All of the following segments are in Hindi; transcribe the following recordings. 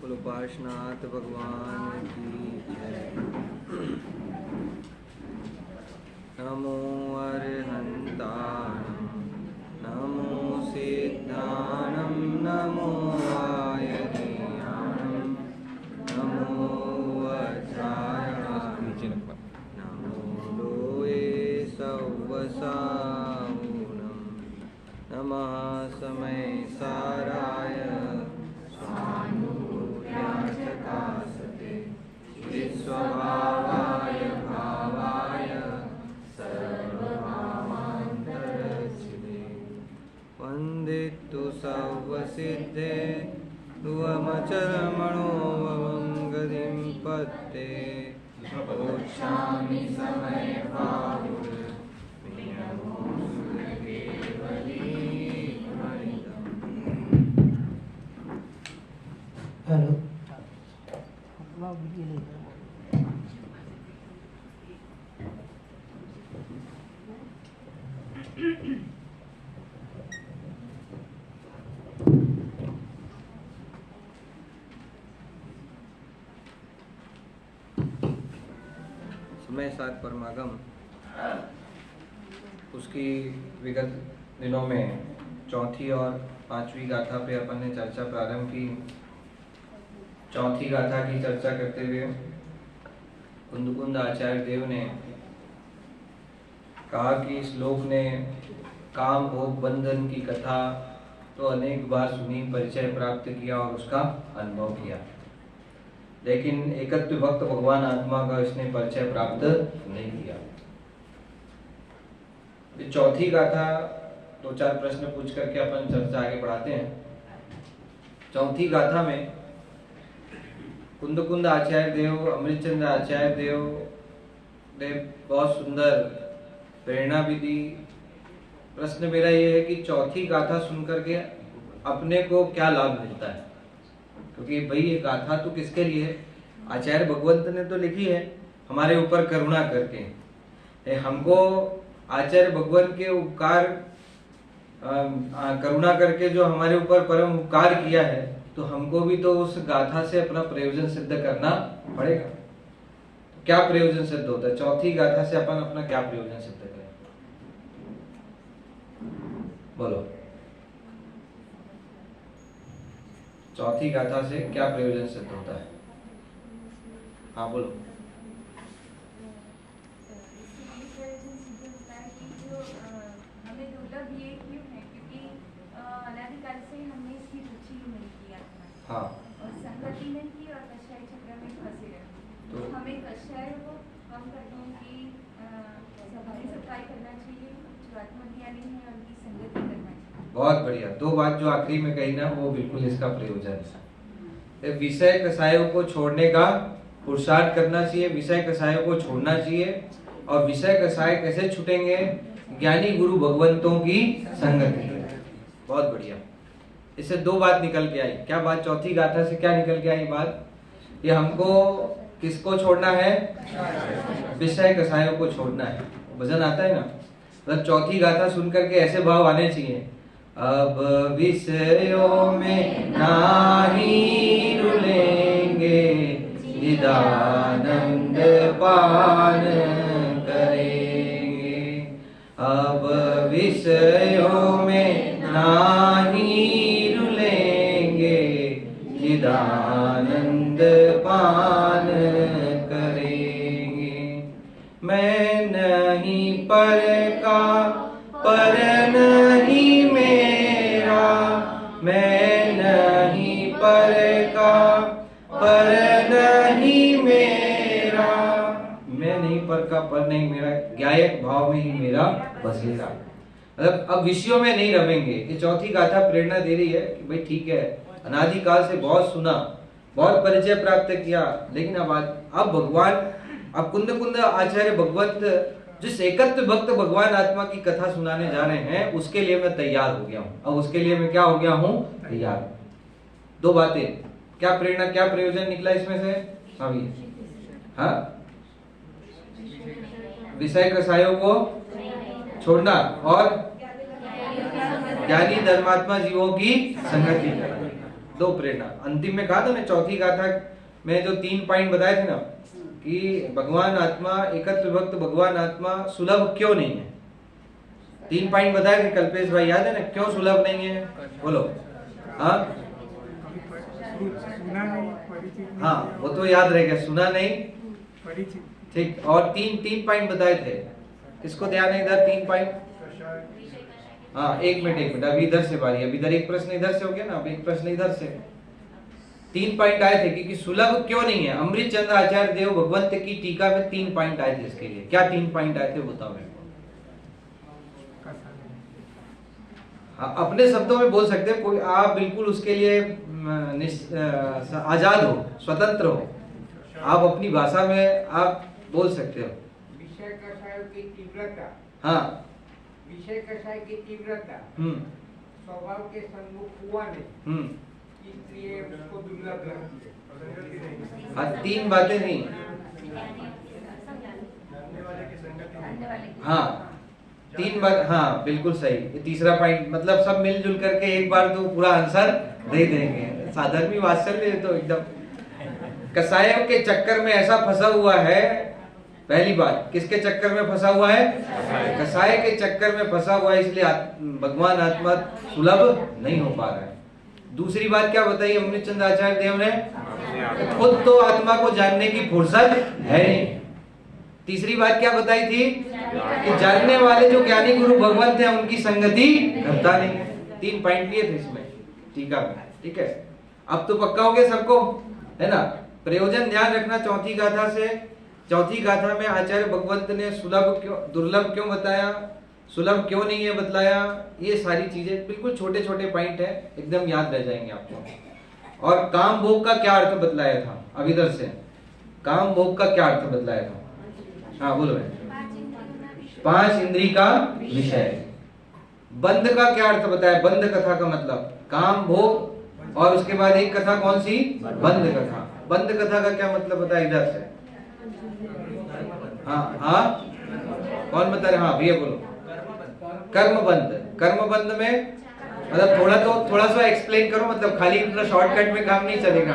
गोकुल उपासनाथ भगवान की जय। नमो अरहंताणं नमो सिद्धाणं नमो आयतीयाणं नमो वज्रायाणं नमो लोये सवसावूनं नमः समय साराय स्वानुभूत्याचकासते विश्वभावाय भावाय सर्वभावान्तरचिते वन्दितु सर्वसिद्धे त्वमचरमणोऽवङ्गतिं पत्ते ओच्छामि समयभावुर् हेलो समय साथ परमागम उसकी विगत दिनों में चौथी और पांचवी गाथा पे अपन ने चर्चा प्रारंभ की। चौथी गाथा की चर्चा करते हुए कुंदकुंद आचार्य देव ने कहा कि श्लोक ने काम भोग बंधन की कथा तो अनेक बार सुनी, परिचय प्राप्त किया और उसका अनुभव किया, लेकिन एकत्व भक्त भगवान आत्मा का इसने परिचय प्राप्त नहीं किया। चौथी गाथा दो चार प्रश्न पूछ करके अपन चर्चा आगे बढ़ाते हैं। चौथी गाथा में कुंदकुंद आचार्य देव, अमृतचंद्र आचार्य देव ने बहुत सुंदर प्रेरणा भी दी। प्रश्न मेरा ये है कि चौथी गाथा सुनकर के अपने को क्या लाभ मिलता है, क्योंकि भाई ये गाथा तो किसके लिए है? आचार्य भगवंत ने तो लिखी है हमारे ऊपर करुणा करके। हमको आचार्य भगवंत के उपकार करुणा करके जो हमारे ऊपर परम उपकार किया है, तो हमको भी तो उस गाथा से अपना प्रयोजन सिद्ध करना पड़ेगा। तो क्या प्रयोजन सिद्ध होता है? चौथी गाथा से अपन अपना क्या प्रयोजन सिद्ध करें? बोलो, चौथी गाथा से क्या प्रयोजन सिद्ध होता है? हाँ बोलो। हाँ। और संगति नहीं की और कषाय चक्र में फंसे रहे, तो हमें कषाय को कम करने की सफाई करना चाहिए, जो आत्मज्ञानी है उनकी संगति करना चाहिए। बहुत बढ़िया। दो बात जो आखिरी में कही ना, वो बिल्कुल इसका प्रयोजन है। विषय कषायों को छोड़ने का पुरुषार्थ करना चाहिए, विषय कषायों को छोड़ना चाहिए। और विषय कषाय कैसे छूटेंगे? ज्ञानी गुरु भगवंतों की संगति। बहुत बढ़िया। इससे दो बात निकल के आई। क्या बात? चौथी गाथा से क्या निकल के आई बात? ये हमको किसको छोड़ना है? विषय कषायों को छोड़ना है। भजन आता है ना, मतलब चौथी गाथा सुनकर के ऐसे भाव आने चाहिए, अब विषयों में नाही रुलेंगे, निदानंद पान करेंगे। अब विषयों में नाही निदानंद पान करेंगे। मैं नहीं पर का, पर नहीं मेरा, मैं नहीं पर का, पर नहीं मेरा, मैं नहीं पर का, पर नहीं मेरा, ज्ञायक भाव में ही मेरा बसेरा। मतलब अब विषयों में नहीं रमेंगे। ये चौथी गाथा प्रेरणा दे रही है कि भाई ठीक है, अनादिकाल से बहुत सुना, बहुत परिचय प्राप्त किया, लेकिन अब भगवान, अब कुंद आचार्य भगवंत जिस एकत्व भक्त भगवान आत्मा की कथा सुनाने जा रहे हैं, उसके लिए मैं तैयार हो गया हूँ। अब उसके लिए मैं क्या हो गया हूँ? तैयार। दो बातें, क्या प्रेरणा, क्या प्रयोजन निकला इसमें से? हाँ, विषय कषायों को छोड़ना और ज्ञानी धर्मात्मा जीवों की संगति करना। दो प्रेरणा। अंतिम में कहा था ना, चौथी गाथा में जो 3 पॉइंट बताए थे ना, कि भगवान आत्मा एकत्व विभक्त भगवान आत्मा सुलभ क्यों नहीं है। 3 पॉइंट बताए थे कल्पेश भाई, याद है ना, क्यों सुलभ नहीं है, बोलो। हाँ हाँ, वो तो याद रहेगा, सुना नहीं, ठीक। और 3 पॉइंट बताए थे, किसको ध्यान है इधर 3 पॉइंट? हाँ, एक मिनट, अभी इधर से बारी, अभी इधर एक प्रश्न इधर से हो गया ना, अब एक प्रश्न इधर से। 3 पॉइंट आए थे कि सुलभ क्यों नहीं है। अमृत चंद्र आचार्य देव भगवंत की टीका में 3 पॉइंट आए थे इसके लिए। क्या 3 पॉइंट आए थे बताओ मेरे को। हाँ, अपने शब्दों में बोल सकते हैं, कोई आप बिल्कुल उसके लिए आजाद हो, स्वतंत्र हो, आप अपनी भाषा में आप बोल सकते हो। विषय कषाय की तीव्रता, हाँ, विषय कषाय की तीव्रता स्वभाव के सम्मुख हुआ नहीं, इसलिए उसको दुर्लभ लगती है। हाँ, 3 बातें नहीं, हाँ 3 बार, हाँ बिल्कुल सही। ये तीसरा पॉइंट, मतलब सब मिलजुल करके एक बार तो पूरा आंसर दे देंगे। साधर्मी वात्सल्य तो एकदम। कसायों के चक्कर में ऐसा फंसा हुआ है, पहली बात, किसके चक्कर में फंसा हुआ है? कसाय के चक्कर में फंसा हुआ है, इसलिए भगवान आत्मा सुलभ नहीं हो पा रहा है। दूसरी बात क्या बताई अमृत चंद्र आचार्य देव ने? खुद तो आत्मा को जानने की फुर्सत है नहीं। तीसरी बात क्या बताई थी? कि जानने वाले जो ज्ञानी गुरु भगवंत हैं उनकी संगति करता नहीं। 3 पॉइंट लिए थे इसमें, ठीक है, ठीक है। अब तो पक्का हो गया सबको, है ना। प्रयोजन ध्यान रखना चौथी गाथा से। चौथी गाथा में आचार्य भगवंत ने सुलभ क्यों, दुर्लभ क्यों बताया, सुलभ क्यों नहीं है बतलाया, ये सारी चीजें बिल्कुल छोटे छोटे पॉइंट है, एकदम याद रह जाएंगे आपको। और काम भोग का क्या अर्थ बतलाया था, अब इधर से काम भोग का क्या अर्थ बतलाया था? हाँ बोलो भाई। 5 इंद्री का विषय। बंध का क्या अर्थ बताया? बंध कथा का मतलब काम भोग, और उसके बाद एक कथा कौन सी? बंध कथा। बंध कथा का क्या मतलब बताया इधर से? हाँ हाँ, कौन बता रहे? हाँ भैया बोलो। कर्म बंध। कर्म बंध में मतलब थोड़ा सा एक्सप्लेन करो, मतलब खाली इतना शॉर्टकट में काम नहीं चलेगा।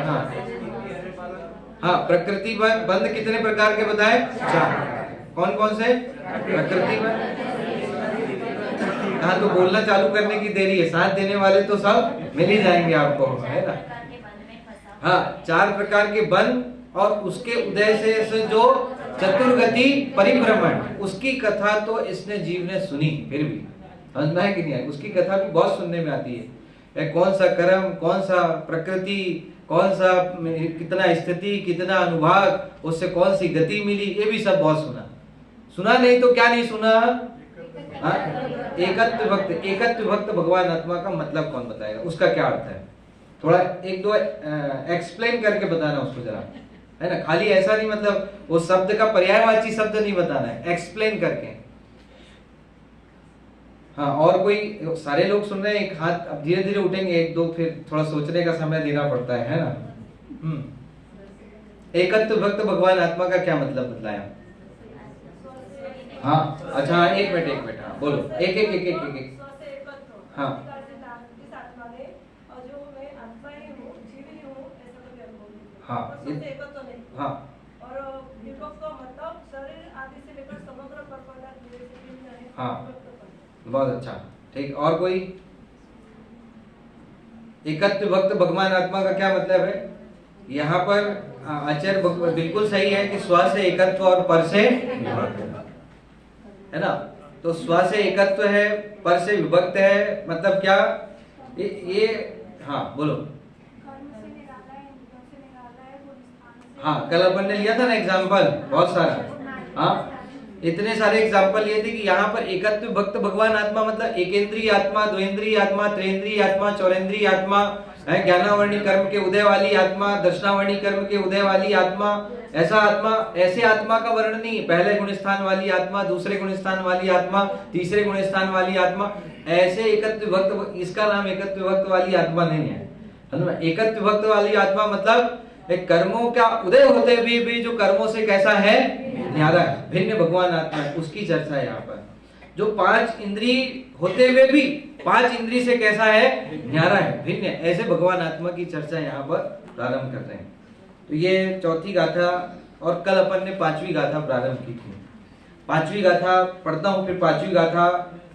हाँ, प्रकृति बंध कितने प्रकार के बताए? 4। कौन कौन से? प्रकृति बंध। हाँ, तो बोलना चालू करने की देरी है, साथ देने वाले तो सब मिल ही जाएंगे आपको, है ना। हाँ, 4 प्रकार के बंध, और उसके उदय से जो चतुर्गति परिभ्रमण, उसकी कथा तो इसने जीव ने सुनी, फिर भी समझना है कि नहीं है, उसकी कथा भी बहुत सुनने में आती है। कौन सा कर्म, कौन सा प्रकृति, कौन सा कितना स्थिति, कितना अनुभाग, उससे कौन सी गति मिली, ये भी सब बहुत सुना नहीं तो क्या नहीं सुना? एकत्व विभक्त। एकत्व विभक्त भगवान आत्मा का मतलब कौन बताएगा, उसका क्या अर्थ है? थोड़ा 1-2 एक्सप्लेन करके बताना उसको जरा, है ना। खाली ऐसा नहीं, मतलब वो शब्द का पर्यायवाची शब्द नहीं बताना है, एक्सप्लेन करके। हाँ, और कोई? सारे लोग सुन रहे हैं, एक हाथ अब धीरे धीरे उठेंगे, 1-2, फिर थोड़ा सोचने का समय देना पड़ता है ना। एकत्व विभक्त भगवान आत्मा का क्या मतलब बतलाया? हाँ अच्छा, एक मिनट, हाँ बोलो, एक। हाँ हाँ हाँ, हाँ बहुत अच्छा, ठीक। और कोई? एकत्व विभक्त भगवान आत्मा का क्या मतलब है? यहाँ पर आचार्य बिल्कुल सही है कि स्व से एकत्व और पर से विभक्त है ना। तो स्व से एकत्व है, पर से विभक्त है, मतलब क्या? ये हाँ बोलो। हाँ, कल अपन ने लिया था ना एग्जाम्पल, बहुत सारा। हाँ, इतने सारे एग्जाम्पल लिए थे कि यहाँ पर एकत्व विभक्त भगवान आत्मा मतलब एकेंद्रीय आत्मा, द्वेंद्रीय आत्मा, त्रेंद्रीय आत्मा, चौरेंद्रीय आत्मा है, ज्ञानावर्णी कर्म के उदय वाली आत्मा, दर्शनावर्णी कर्म के उदय वाली आत्मा। ऐसा आत्मा, ऐसे आत्मा का वर्णन नहीं, पहले गुण स्थान वाली आत्मा, दूसरे गुण स्थान वाली आत्मा, तीसरे गुण स्थान वाली आत्मा, ऐसे एकत्व विभक्त, इसका नाम एकत्व विभक्त वाली आत्मा नहीं है। एकत्व विभक्त वाली आत्मा मतलब एक कर्मों का उदय होते हुए भी जो कर्मों से कैसा है, न्यारा है, भिन्न भगवान आत्मा है, उसकी चर्चा है यहाँ पर। जो 5 इंद्री होते हुए भी 5 इंद्री से कैसा है, न्यारा है, भिन्न है। ऐसे भगवान आत्मा की चर्चा यहाँ पर प्रारंभ कर रहे हैं। तो ये चौथी गाथा, और कल अपन ने 5वीं गाथा प्रारंभ की थी। 5वीं गाथा पढ़ता हूँ, फिर 5वीं गाथा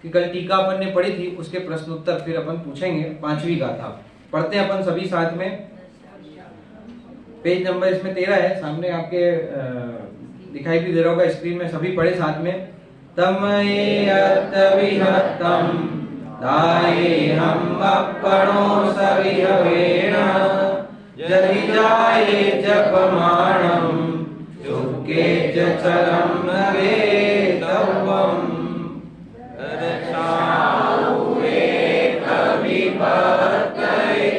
की कल टीका अपन ने पढ़ी थी, उसके प्रश्न उत्तर फिर अपन पूछेंगे। 5वीं गाथा पढ़ते हैं अपन सभी साथ में। पेज नंबर इसमें 13 है, सामने आपके दिखाई भी दे रहा होगा स्क्रीन में, सभी पढ़े साथ में। तम एयत विहतम दाये हम अपणो सविहवेण जदि जाये जपमाणम चुके च चरम वेदवम दर्शाउए कविपतये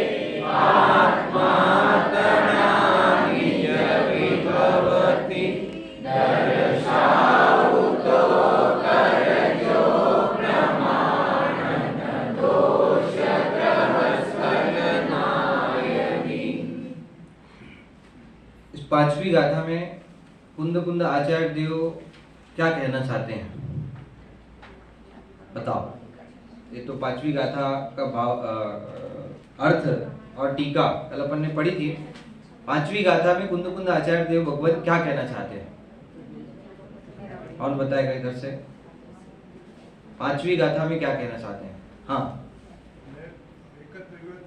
आत्मा तनानि विभवति दर्शाउ तो करजो प्रमाण दोष प्रहस्कलनायनि। इस 5वीं गाथा में कुंद आचार्य देव क्या कहना चाहते हैं, बताओ। ये तो 5वीं गाथा का भाव, अर्थ और टीका कल अपन ने पढ़ी थी। 5वीं गाथा में कुंद आचार्य देव भगवत क्या कहना चाहते हैं, कौन बताएगा इधर से? 5वीं गाथा में क्या कहना चाहते हैं? हाँ,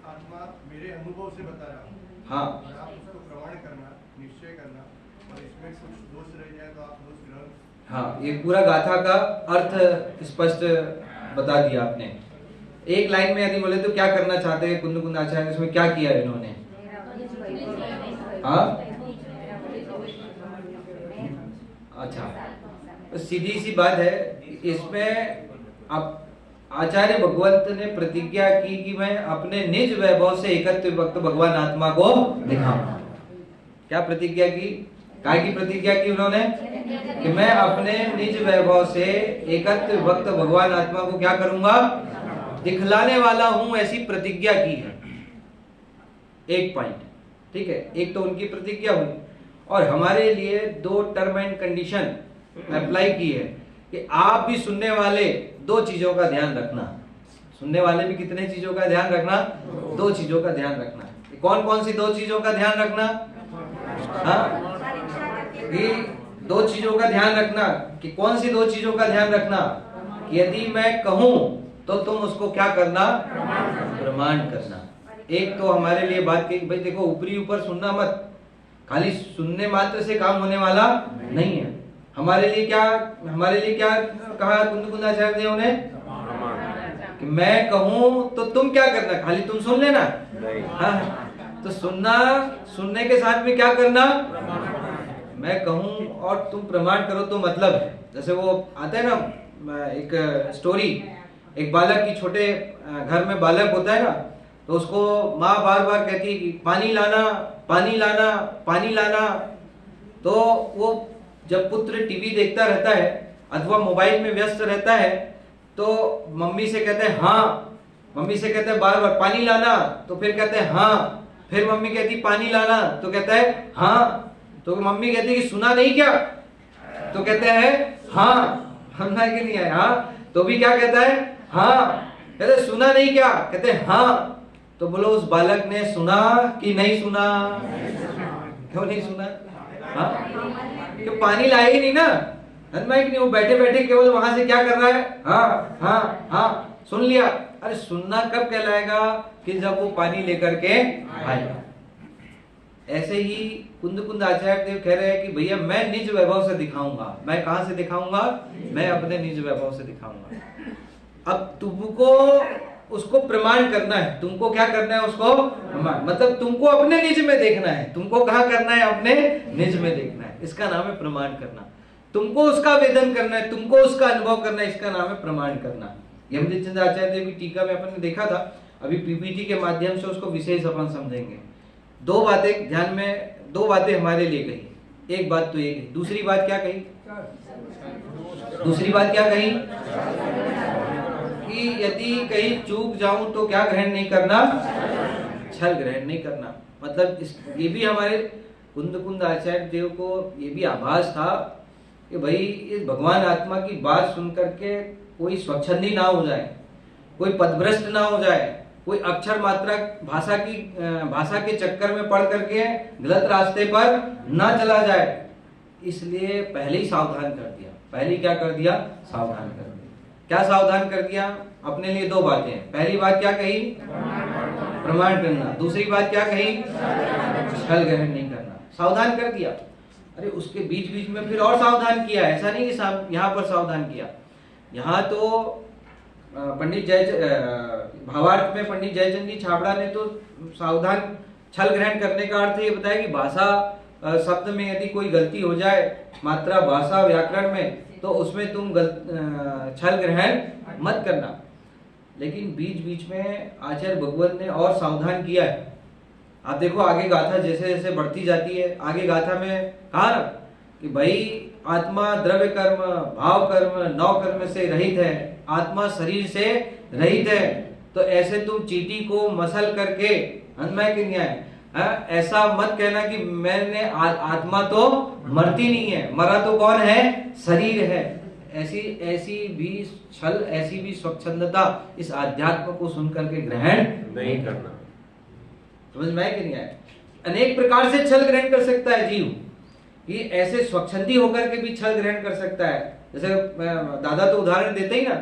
आत्मा मेरे अनुभव से बता रहा हूँ। हाँ, आप उसको प्रमाण करना, निश्चय करना, और इसमें कुछ दोष रह जाए तो आप दोष ग्रहण। हाँ, ये पूरा गाथा का अर्थ स्पष्ट बता दिया आपने। एक लाइन में यदि बोले तो क्या करना चाहते हैं कुंद आचार्य, इसमें क्या किया इन्होंने? हाँ, अच्छा, तो सीधी सी बात है। इसमें अब आचार्य भगवंत ने प्रतिज्ञा की कि मैं अपने निज वैभव से एकत्व वक्त भगवान आत्मा को दिखाऊंगा। क्या प्रतिज्ञा की? काय की प्रतिज्ञा की उन्होंने? कि मैं अपने निज वैभव से एकत्व भक्त भगवान आत्मा को क्या करूंगा? दिखलाने वाला हूं, ऐसी प्रतिज्ञा की है। एक पॉइंट, ठीक है, एक तो उनकी प्रतिज्ञा हुई, और हमारे लिए 2 टर्म एंड कंडीशन अप्लाई की है कि आप भी सुनने वाले 2 चीजों का ध्यान रखना। सुनने वाले भी कितने चीजों का ध्यान रखना? 2 चीजों का ध्यान रखना। कौन कौन सी 2 चीजों का ध्यान रखना? हाँ, कि 2 चीजों का ध्यान रखना। कि कौन सी 2 चीजों का ध्यान रखना? कि यदि मैं कहूं तो तुम उसको क्या करना? प्रमाण करना। एक तो हमारे लिए बात कही, भाई देखो, ऊपरी ऊपर सुनना मत, खाली सुनने मात्र से काम होने वाला नहीं है। हमारे लिए क्या कहा कुंद आचार्य देव ने? कि मैं कहूं तो तुम क्या करना? खाली तुम सुन लेना। हाँ, तो सुनने के साथ में क्या करना? मैं कहूं और तुम प्रमाण करो। तो मतलब है, जैसे वो आता है ना एक स्टोरी, एक बालक की, छोटे घर में बालक होता है ना, तो उसको माँ बार बार कहती है कि पानी लाना, पानी लाना, पानी लाना। तो वो जब पुत्र टीवी देखता रहता है अथवा मोबाइल में व्यस्त रहता है, तो मम्मी से कहते हैं हाँ, मम्मी से कहते हैं बार बार पानी लाना, तो फिर कहते हैं हाँ, फिर मम्मी कहती पानी लाना, तो कहता है हाँ, तो मम्मी कहती है कि सुना नहीं क्या? तो कहते हैं हाँ, सुना कि नहीं है? हाँ, तो भी क्या कहता है? हाँ। कहते सुना नहीं क्या? कहते हाँ। तो बोलो उस बालक ने सुना कि नहीं सुना? क्यों नहीं सुना? हाँ, क्यों? पानी लाए ही नहीं ना, नहीं, वो बैठे बैठे केवल वहां से क्या कर रहा है? हाँ हाँ हाँ, सुन लिया। अरे सुनना कब कहलाएगा? कि जब वो पानी लेकर के आएगा। ऐसे ही कुंद आचार्य देव कह रहे हैं कि भैया मैं निज वैभव से दिखाऊंगा। मैं कहां से दिखाऊंगा? मैं अपने निज वैभव से दिखाऊंगा। अब तुमको उसको प्रमाण करना है। तुमको क्या करना है? उसको प्रमाण, मतलब तुमको अपने निज में देखना है। तुमको कहाँ करना है? अपने निज में देखना है। इसका नाम है प्रमाण करना। तुमको उसका वेदन करना है, तुमको उसका अनुभव करना है, इसका नाम है प्रमाण करना। यमदीप चंद्र आचार्य देव की टीका में अपन ने देखा था, अभी पीपीटी के माध्यम से उसको विशेष अपन समझेंगे। 2 बातें ध्यान में, 2 बातें हमारे लिए कही। एक बात तो ये कही, दूसरी बात क्या कही? दूसरी बात क्या कही? कि यदि कहीं चूक जाऊं तो क्या ग्रहण नहीं करना? छल ग्रहण नहीं करना। मतलब ये भी हमारे कुंद आचार्य देव को ये भी आभास था कि भाई इस भगवान आत्मा की बात सुन करके कोई स्वच्छंदी ना हो जाए, कोई पदभ्रष्ट ना हो जाए, कोई अक्षर मात्रा भाषा के चक्कर में पड़ करके गलत रास्ते पर ना चला जाए, इसलिए पहले ही सावधान कर दिया। पहले क्या कर दिया? सावधान कर दिया। क्या सावधान कर दिया? अपने लिए दो बातें। पहली बात क्या कही? प्रमाण करना। दूसरी बात क्या कही? छल ग्रहण नहीं करना। सावधान कर दिया। अरे उसके बीच बीच में फिर और सावधान किया। ऐसा नहीं कि यहाँ पर सावधान किया। यहाँ तो भावार्थ में पंडित जयचंद जी छाबड़ा ने तो सावधान छल ग्रहण करने का अर्थ ये बताया कि भाषा शब्द में यदि कोई गलती हो जाए, मात्रा, भाषा, व्याकरण में, तो उसमें तुम छल ग्रहण मत करना। लेकिन बीच बीच में आचार्य भगवत ने और सावधान किया है। आप देखो आगे गाथा जैसे जैसे बढ़ती जाती है, आगे गाथा में कहा ना कि भाई आत्मा द्रव्य कर्म, भाव कर्म, नौ कर्म से रहित है, आत्मा शरीर से रहित है। तो ऐसे तुम चींटी को मसल करके अन्वय के न्याय, ऐसा मत कहना कि मैंने आत्मा तो मरती नहीं है, मरा तो कौन है? शरीर है। ऐसी भी छल, ऐसी भी स्वच्छंदता इस आध्यात्म को सुनकर के ग्रहण नहीं करना। समझ में आया कि नहीं आया? अनेक प्रकार से छल ग्रहण कर सकता है जीव, ये ऐसे स्वच्छंदी होकर के भी छल ग्रहण कर सकता है। जैसे दादा तो उदाहरण देते ही ना,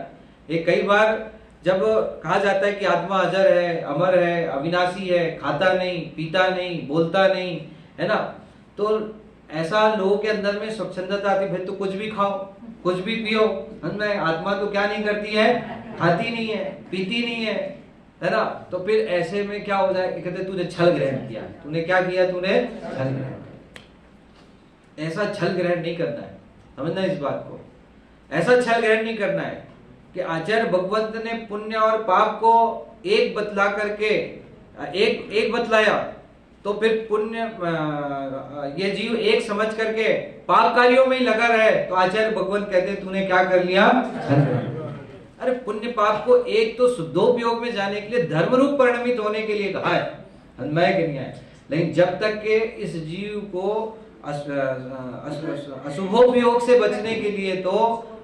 ये कई बार जब कहा जाता है कि आत्मा अजर है, अमर है, अविनाशी है, खाता नहीं, पीता नहीं, बोलता नहीं, है ना, तो ऐसा लोगों के अंदर में स्वच्छंदता आती, भाई तो कुछ भी खाओ, कुछ भी पियो। आत्मा तो क्या नहीं करती है? खाती नहीं है, पीती नहीं है ना। तो फिर ऐसे में क्या हो जाए? कहते तूने छल ग्रहण किया। तूने क्या किया? तूने छल ग्रहण। ऐसा छल ग्रहण नहीं करना है, समझना इस बात को। ऐसा छल ग्रहण नहीं करना है कि आचार्य भगवंत ने पुण्य और पाप को एक बतला करके एक बतलाया, तो फिर पुण्य ये जीव एक समझ करके पाप कार्यों में ही लगा रहे, तो आचार्य भगवंत कहते हैं तूने क्या कर लिया? अरे पुण्य पाप को एक तो शुद्धोपयोग में जाने के लिए, धर्म रूप परिणमित होने के लिए कहा है, अन्वय के नहीं है। लेकिन जब तक के इस जीव को अशुभोपयोग से बचने के लिए तो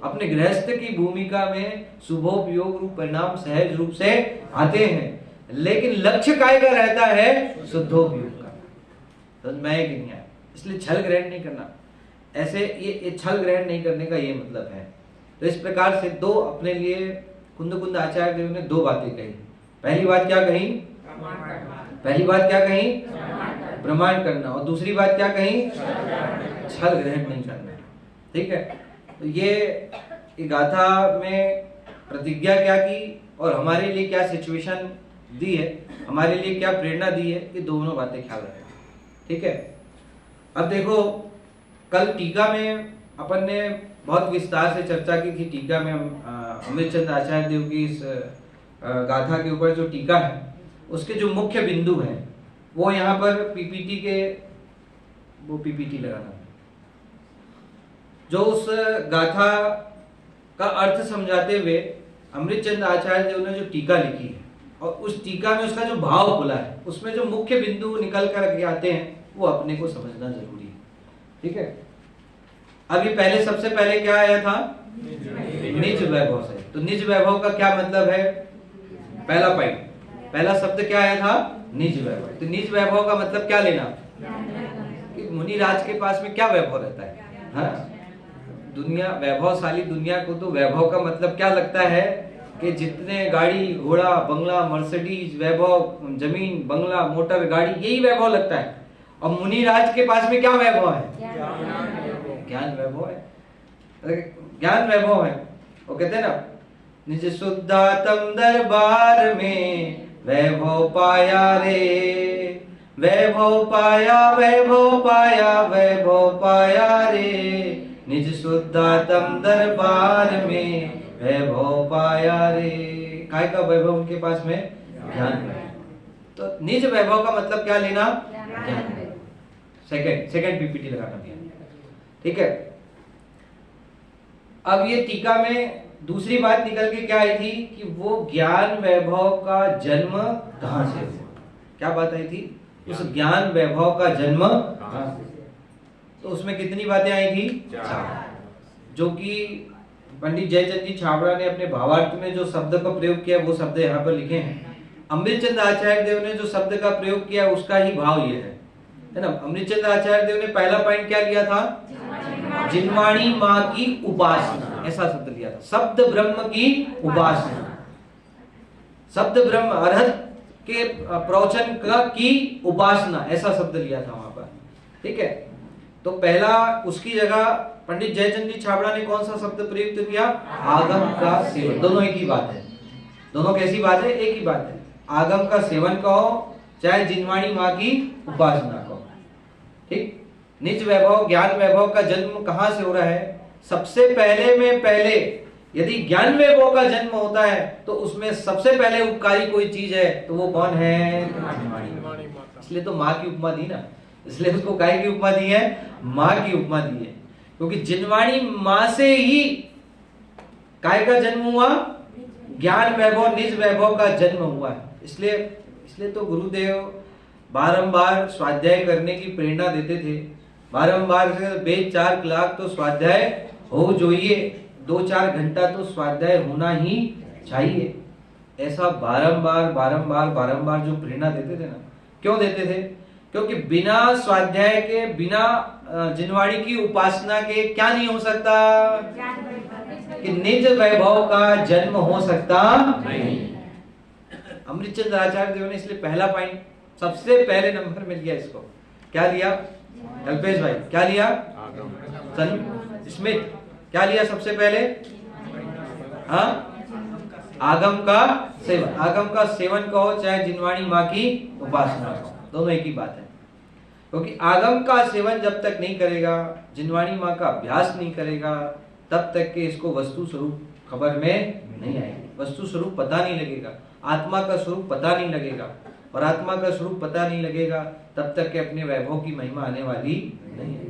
अपने गृहस्थ की भूमिका में शुभोपयोग रूप परिणाम सहज रूप से आते हैं, लेकिन लक्ष्य काय का रहता है? शुद्धोपयोग का। तो मैं कि नहीं है, इसलिए छल ग्रहण नहीं करना। ऐसे ये छल ग्रहण नहीं करने का ये मतलब है। तो इस प्रकार से दो अपने लिए कुंद आचार्य देव ने दो बातें कही। पहली बात क्या कही? पहली बात क्या कही? प्रमाण करना। और दूसरी बात क्या कही? छल ग्रहण नहीं करना। ठीक है, तो ये गाथा में प्रतिज्ञा क्या की और हमारे लिए क्या सिचुएशन दी है, हमारे लिए क्या प्रेरणा दी है, ये दोनों बातें ख्याल रखें। ठीक है, अब देखो कल टीका में अपन ने बहुत विस्तार से चर्चा की थी। टीका में अमृतचंद आचार्य देव की इस गाथा के ऊपर जो टीका है, उसके जो मुख्य बिंदु हैं वो यहाँ पर पीपीटी के, वो पीपीटी लगाना, जो उस गाथा का अर्थ समझाते हुए अमृतचंद आचार्य देव ने जो टीका लिखी है और उस टीका में उसका जो भाव खुला है, उसमें जो मुख्य बिंदु निकल कर आते हैं वो अपने को समझना जरूरी है। ठीक है, अभी पहले सबसे पहले क्या आया था? निज वैभव से। तो निज वैभव का क्या मतलब है? पहला पॉइंट, पहला शब्द क्या आया था? निज वैभव। तो निज वैभव का मतलब क्या लेना? कि मुनिराज के पास में क्या वैभव रहता है? हाँ? दुनिया, वैभवशाली दुनिया को तो वैभव का मतलब क्या लगता है कि जितने गाड़ी घोड़ा बंगला मर्सिडीज, वैभव, जमीन बंगला मोटर गाड़ी, यही वैभव लगता है। और मुनिराज के पास में क्या वैभव है? ज्ञान वैभव है। ज्ञान वैभव है। वो कहते हैं ना, निज शुद्धातम दरबार में वैभव पाया रे, वैभव पाया, वैभव पाया, वैभव पाया रे, निज शुद्धातम दरबार में वैभव पाया रे। काय का वैभव उनके पास में? ज्ञान वैभव। तो निज वैभव का मतलब क्या लेना? ज्ञान। सेकंड पीपीटी लगाना दिया। ठीक है, अब ये टीका में दूसरी बात निकल के क्या आई थी कि वो ज्ञान वैभव का जन्म कहां से हुआ? क्या बात आई थी? उस ज्ञान वैभव का जन्म कहां से? तो उसमें कितनी बातें आई थी? 4, जो कि पंडित जयचंद जी छाबड़ा ने अपने भावार्थ में जो शब्द का प्रयोग किया वो शब्द यहाँ पर लिखे हैं। अमृतचंद आचार्य देव ने जो शब्द का प्रयोग किया उसका ही भाव ये है ना। अमृतचंद आचार्य देव ने पहला पॉइंट क्या लिया था? जिनवाणी माँ की उपासना, ऐसा शब्द लिया था। शब्द ब्रह्म की उपासना, शब्द ब्रह्म अर्हत के प्रवचन का की उपासना, ऐसा शब्द लिया था वहां पर। ठीक है, तो पहला उसकी जगह पंडित जयचंद जी छाबड़ा ने कौन सा शब्द प्रयुक्त किया? आगम का सेवन। दोनों एक ही बात है, दोनों कैसी बात है? एक ही बात है। आगम का सेवन कहो चाहे जिनवाणी माँ की उपासना कहो। ठीक, निज वैभव ज्ञान वैभव का जन्म कहां से हो रहा है? सबसे पहले में पहले यदि ज्ञान वैभव का जन्म होता है तो उसमें सबसे पहले उपकारी कोई चीज है तो वो कौन है? इसलिए तो माँ की उपमा दी ना, इसलिए उसको गाय की उपमा दी है, माँ की उपमा दी है, क्योंकि जिनवाणी माँ से ही काय का जन्म हुआ? ज्ञान वैभव निज वैभव का जन्म हुआ है। इसलिए तो गुरुदेव बारंबार स्वाध्याय करने की प्रेरणा देते थे। बारंबार से बेच 4 कलाक तो स्वाध्याय हो जोइए, 2-4 घंटा तो स्वाध्याय होना ही चाहिए, ऐसा बारंबार बारंबार बारंबार जो प्रेरणा देते थे ना। क्यों देते थे? क्योंकि बिना स्वाध्याय के, बिना जिनवाणी की उपासना के क्या नहीं हो सकता? कि निज वैभव का जन्म हो सकता नहीं। अमृतचंद आचार्य देव ने इसलिए पहला पॉइंट सबसे पहले नंबर में लिया। इसको क्या लिया? कल्पेश भाई क्या लिया? स्मिथ क्या लिया सबसे पहले? हाँ, आगम का सेवन। आगम का सेवन कहो चाहे जिनवाणी माँ की उपासना कहो, दोनों एक ही बात है। क्योंकि आगम का सेवन जब तक नहीं करेगा, जिनवाणी माँ का अभ्यास नहीं करेगा, तब तक के इसको वस्तु स्वरूप खबर में नहीं आएगी, वस्तु स्वरूप पता नहीं लगेगा, आत्मा का स्वरूप पता नहीं लगेगा, और आत्मा का स्वरूप पता नहीं लगेगा तब तक के अपने वैभव की महिमा आने वाली नहीं है।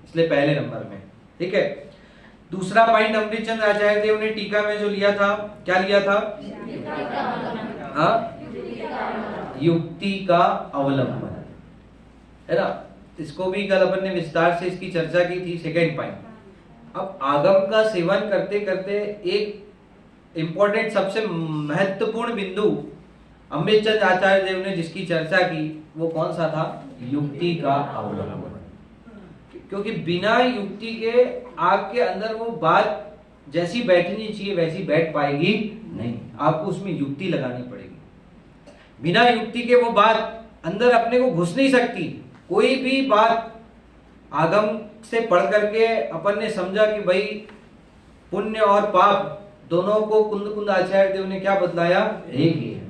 इसलिए पहले नंबर में। ठीक है, दूसरा पॉइंट अमृतचंद आचार्य देव ने टीका में जो लिया था, क्या लिया था? हाँ, युक्ति का अवलंबन, है ना। इसको भी कल अपन ने विस्तार से इसकी चर्चा की थी, सेकेंड पॉइंट। अब आगम का सेवन करते करते एक इंपॉर्टेंट सबसे महत्वपूर्ण बिंदु अमृतचंद आचार्य देव ने जिसकी चर्चा की वो कौन सा था? युक्ति का अवलंबन। क्योंकि बिना युक्ति के आपके अंदर वो बात जैसी बैठनी चाहिए वैसी बैठ पाएगी नहीं, आपको उसमें युक्ति लगानी पड़ेगी। बिना युक्ति के वो बात अंदर अपने को घुस नहीं सकती। कोई भी बात आगम से पढ़ करके अपन ने समझा कि भाई पुण्य और पाप दोनों को कुंद कुंद आचार्य देव ने क्या बतलाया? एक ही है।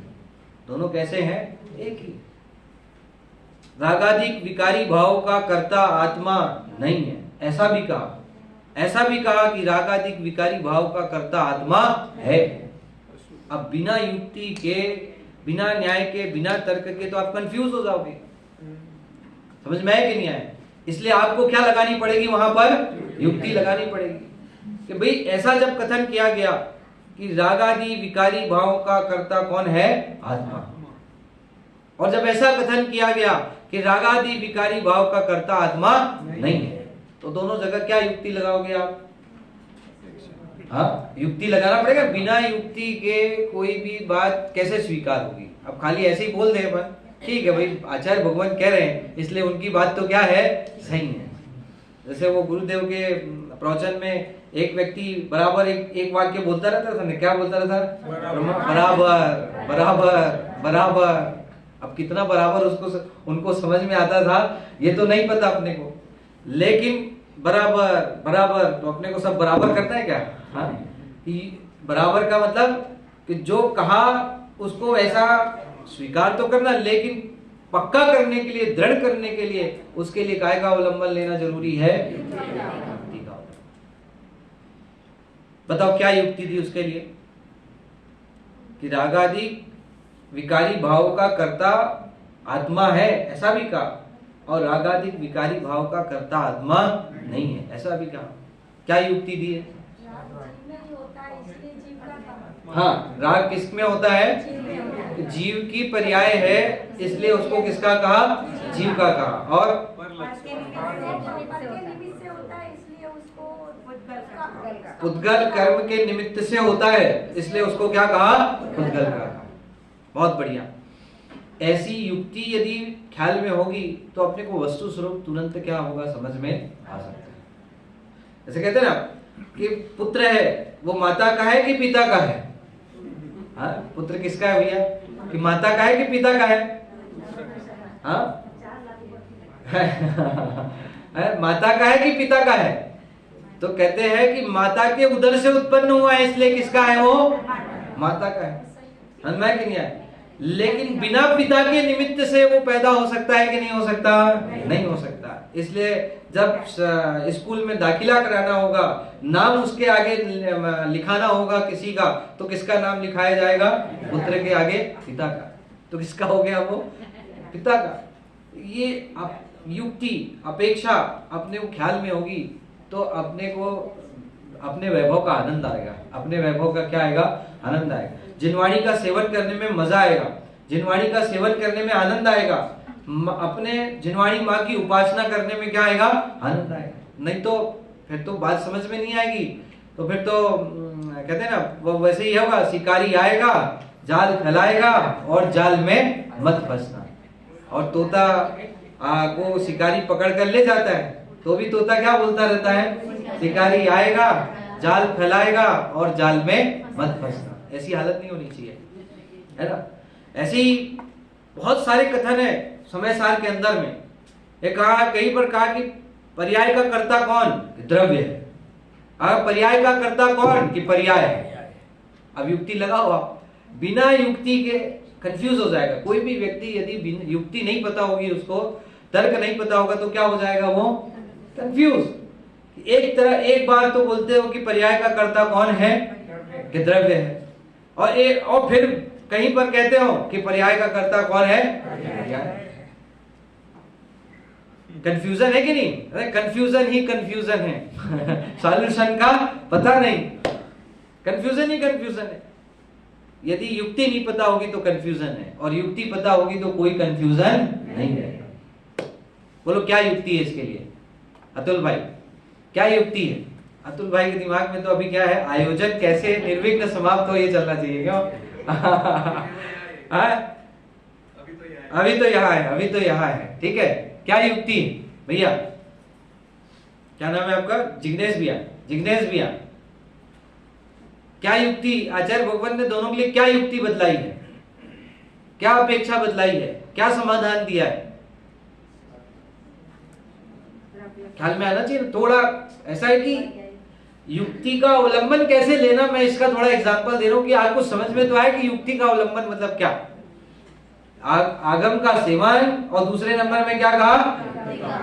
दोनों कैसे हैं? एक ही। रागाधिक विकारी भाव का कर्ता आत्मा नहीं है, ऐसा भी कहा। ऐसा भी कहा कि रागाधिक विकारी भाव का कर्ता आत्मा है। अब बिना युक्ति के, बिना न्याय के, बिना तर्क के तो आप कंफ्यूज हो जाओगे। समझ में आया कि नहीं आया? इसलिए आपको क्या लगानी पड़ेगी वहां पर? युक्ति लगानी पड़ेगी कि भाई ऐसा जब कथन किया गया कि रागादि विकारी भाव का कर्ता कौन है? आत्मा। और जब ऐसा कथन किया गया कि रागादि विकारी भाव का कर्ता आत्मा नहीं है, तो दोनों जगह क्या युक्ति लगाओगे आप? हाँ, युक्ति लगाना पड़ेगा। बिना युक्ति के कोई भी बात कैसे स्वीकार होगी? अब खाली ऐसे ही बोल दे अपन, ठीक है भाई आचार्य भगवान कह रहे हैं इसलिए उनकी बात तो क्या है? सही है। जैसे वो गुरुदेव के प्रवचन में एक व्यक्ति बराबर एक वाक्य बोलता रहता था, क्या बोलता रहता? बराबर बराबर बराबर। अब कितना बराबर उसको उनको समझ में आता था ये तो नहीं पता अपने को, लेकिन बराबर बराबर तो अपने को सब बराबर करता है क्या? हाँ, बराबर का मतलब कि जो कहा उसको ऐसा स्वीकार तो करना, लेकिन पक्का करने के लिए, दृढ़ करने के लिए, उसके लिए काय का अवलंबन लेना जरूरी है? युक्ति का। बताओ क्या युक्ति थी उसके लिए? कि रागादि विकारी भाव का कर्ता आत्मा है, ऐसा भी कहा, और रागादि विकारी भाव का कर्ता आत्मा नहीं है, ऐसा भी कहा। क्या युक्ति दी है? हाँ, राग किसमें होता है? जीव की पर्याय है, इसलिए उसको किसका कहा? जीव का कहा। और उद्गल कर्म के निमित्त से होता है, इसलिए उसको क्या कहा? उद्गल कहा। बहुत बढ़िया। ऐसी युक्ति यदि ख्याल में होगी तो अपने को वस्तु स्वरूप तुरंत क्या होगा समझ में आ सकता है। जैसे कहते हैं ना कि पुत्र है वो माता का है कि पिता का है? हाँ, पुत्र किसका है भैया? कि माता का है कि पिता का है? हाँ माता का है कि पिता का है? तो कहते हैं कि माता के उदर से उत्पन्न हुआ है, इसलिए किसका है वो? माता का है। है कि नहीं है? लेकिन बिना पिता के निमित्त से वो पैदा हो सकता है कि नहीं हो सकता? नहीं हो सकता। इसलिए जब स्कूल में दाखिला कराना होगा, नाम उसके आगे लिखाना होगा किसी का, तो किसका नाम लिखाया जाएगा? पुत्र के आगे पिता का। तो किसका हो गया वो? पिता का। ये युक्ति अपेक्षा अपने को ख्याल में होगी तो अपने को अपने वैभव का आनंद आएगा। अपने वैभव का क्या आएगा? आनंद आएगा। जिनवाणी का सेवन करने में मजा आएगा, जिनवाणी का सेवन करने में आनंद आएगा। अपने जिनवाणी माँ की उपासना करने में क्या आएगा? आनंद आएगा। नहीं तो फिर तो बात समझ में नहीं आएगी। तो फिर तो कहते हैं ना वो वैसे ही होगा, शिकारी आएगा जाल फैलाएगा और जाल में मत फंसना। और तोता को शिकारी पकड़ कर ले जाता है तो भी तोता क्या बोलता रहता है? शिकारी आएगा जाल फैलाएगा और जाल में मत फंसना। ऐसी हालत नहीं होनी चाहिए, है ना? ऐसी बहुत सारे कथन है समय सार के अंदर में। एक कहा कहीं पर कहा कि पर्याय का कर्ता कौन? द्रव्य है। पर्याय का कर्ता कौन? कि पर्याय है। अब युक्ति लगाओ आप, बिना युक्ति के कंफ्यूज हो जाएगा कोई भी व्यक्ति। यदि युक्ति नहीं पता होगी, उसको तर्क नहीं पता होगा तो क्या हो जाएगा? वो कंफ्यूज। एक बार तो बोलते हो कि पर्याय का कर्ता कौन है? कि द्रव्य है। और फिर कहीं पर कहते हो कि पर्याय का कर्ता कौन है? कंफ्यूजन है कि नहीं? अरे कंफ्यूजन ही कंफ्यूजन है सॉल्यूशन का पता नहीं। कंफ्यूजन ही कंफ्यूजन है। यदि युक्ति नहीं पता होगी तो कंफ्यूजन है, और युक्ति पता होगी तो कोई कंफ्यूजन नहीं है। बोलो क्या युक्ति है इसके लिए? अतुल भाई क्या युक्ति है? अतुल भाई के दिमाग में तो अभी क्या है? आयोजन कैसे निर्विघ्न समाप्त हो, ये चलना चाहिए। क्यों? अभी तो यहाँ है। ठीक है, क्या युक्ति है भैया? क्या नाम है आपका? जिग्नेश भैया क्या युक्ति आचार्य भगवान ने दोनों के लिए क्या युक्ति बदलाई है? क्या अपेक्षा बदलाई है? क्या समाधान दिया है? ख्याल में आना चाहिए। थोड़ा ऐसा है कि युक्ति का अवलंबन कैसे लेना, मैं इसका थोड़ा एग्जांपल दे रहा हूं कि आपको समझ में तो आए कि युक्ति का अवलंबन मतलब क्या। आगम का सेवन, और दूसरे नंबर में क्या कहा?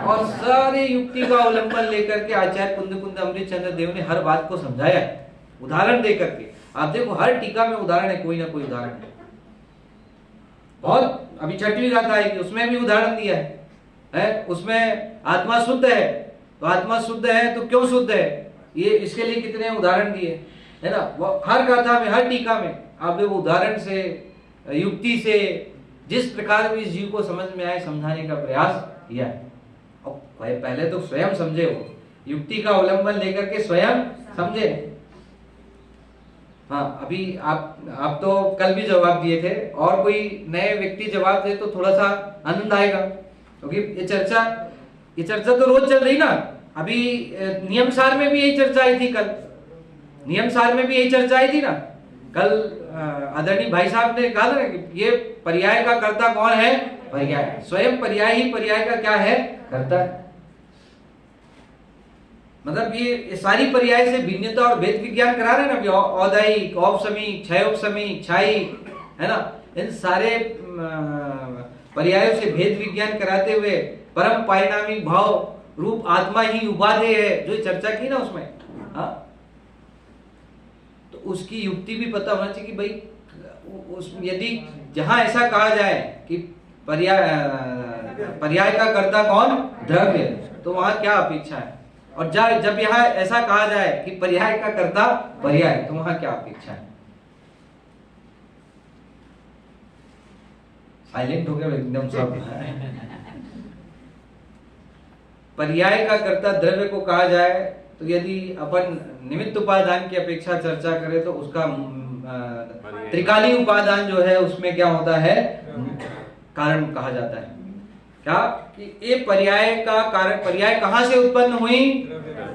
और सारे युक्ति का अवलंबन लेकर के आचार्य कुंद अमृत चंद्र देव ने हर बात को समझाया है, उदाहरण दे करके। आप देखो हर टीका में उदाहरण है, कोई ना कोई उदाहरण है। बहुत अभी 6वीं गाथा आएगी, उसमें भी उदाहरण दिया है। उसमें आत्मा शुद्ध है, तो आत्मा शुद्ध है तो क्यों शुद्ध है, ये इसके लिए कितने उदाहरण दिए, है ना? हर गाथा में, हर टीका में आप देखो उदाहरण से, युक्ति से, जिस प्रकार भी इस जीव को समझ में आए समझाने का प्रयास किया है। और पहले तो स्वयं समझे, वो युक्ति का अवलंबन लेकर के स्वयं समझे। हाँ, अभी आप तो कल भी जवाब दिए थे, और कोई नए व्यक्ति जवाब दे तो थोड़ा सा आनंद आएगा, क्योंकि ये चर्चा तो रोज चल रही ना। अभी नियम सार में भी यही चर्चा आई थी, कल नियम सार में भी यही चर्चा आई थी ना। कल आदरणीय भाई साहब ने कहा था ना कि ये पर्याय का कर्ता कौन है? पर्याय। स्वयं पर्याय ही पर्याय का क्या है? कर्ता है। मतलब ये सारी पर्याय से भिन्नता और भेद विज्ञान करा रहे हैं ना, औदायिक, औपसमिक, क्षयोपसमिक, क्षायी, है ना? इन सारे पर्यायों से भेद विज्ञान कराते हुए परम पारिणामिक भाव रूप आत्मा ही उपादेय है, जो चर्चा की ना उसमें। हाँ, तो उसकी युक्ति भी पता होना चाहिए कि भाई यदि जहां ऐसा कहा जाए कि पर्याय का कर्ता कौन? द्रव्य, तो वहां क्या अपेक्षा है? और जब यहाँ ऐसा कहा जाए कि पर्याय का कर्ता पर्याय, तो वहां क्या अपेक्षा है? साइलेंट हो गया एकदम सब। पर्याय का कर्ता द्रव्य को कहा जाए तो यदि अपन निमित्त उपादान की अपेक्षा चर्चा करें तो उसका त्रिकाली उपादान जो है उसमें क्या होता है, कारण कहा जाता है। क्या कि ये पर्याय का कारण, पर्याय कहां से उत्पन्न हुई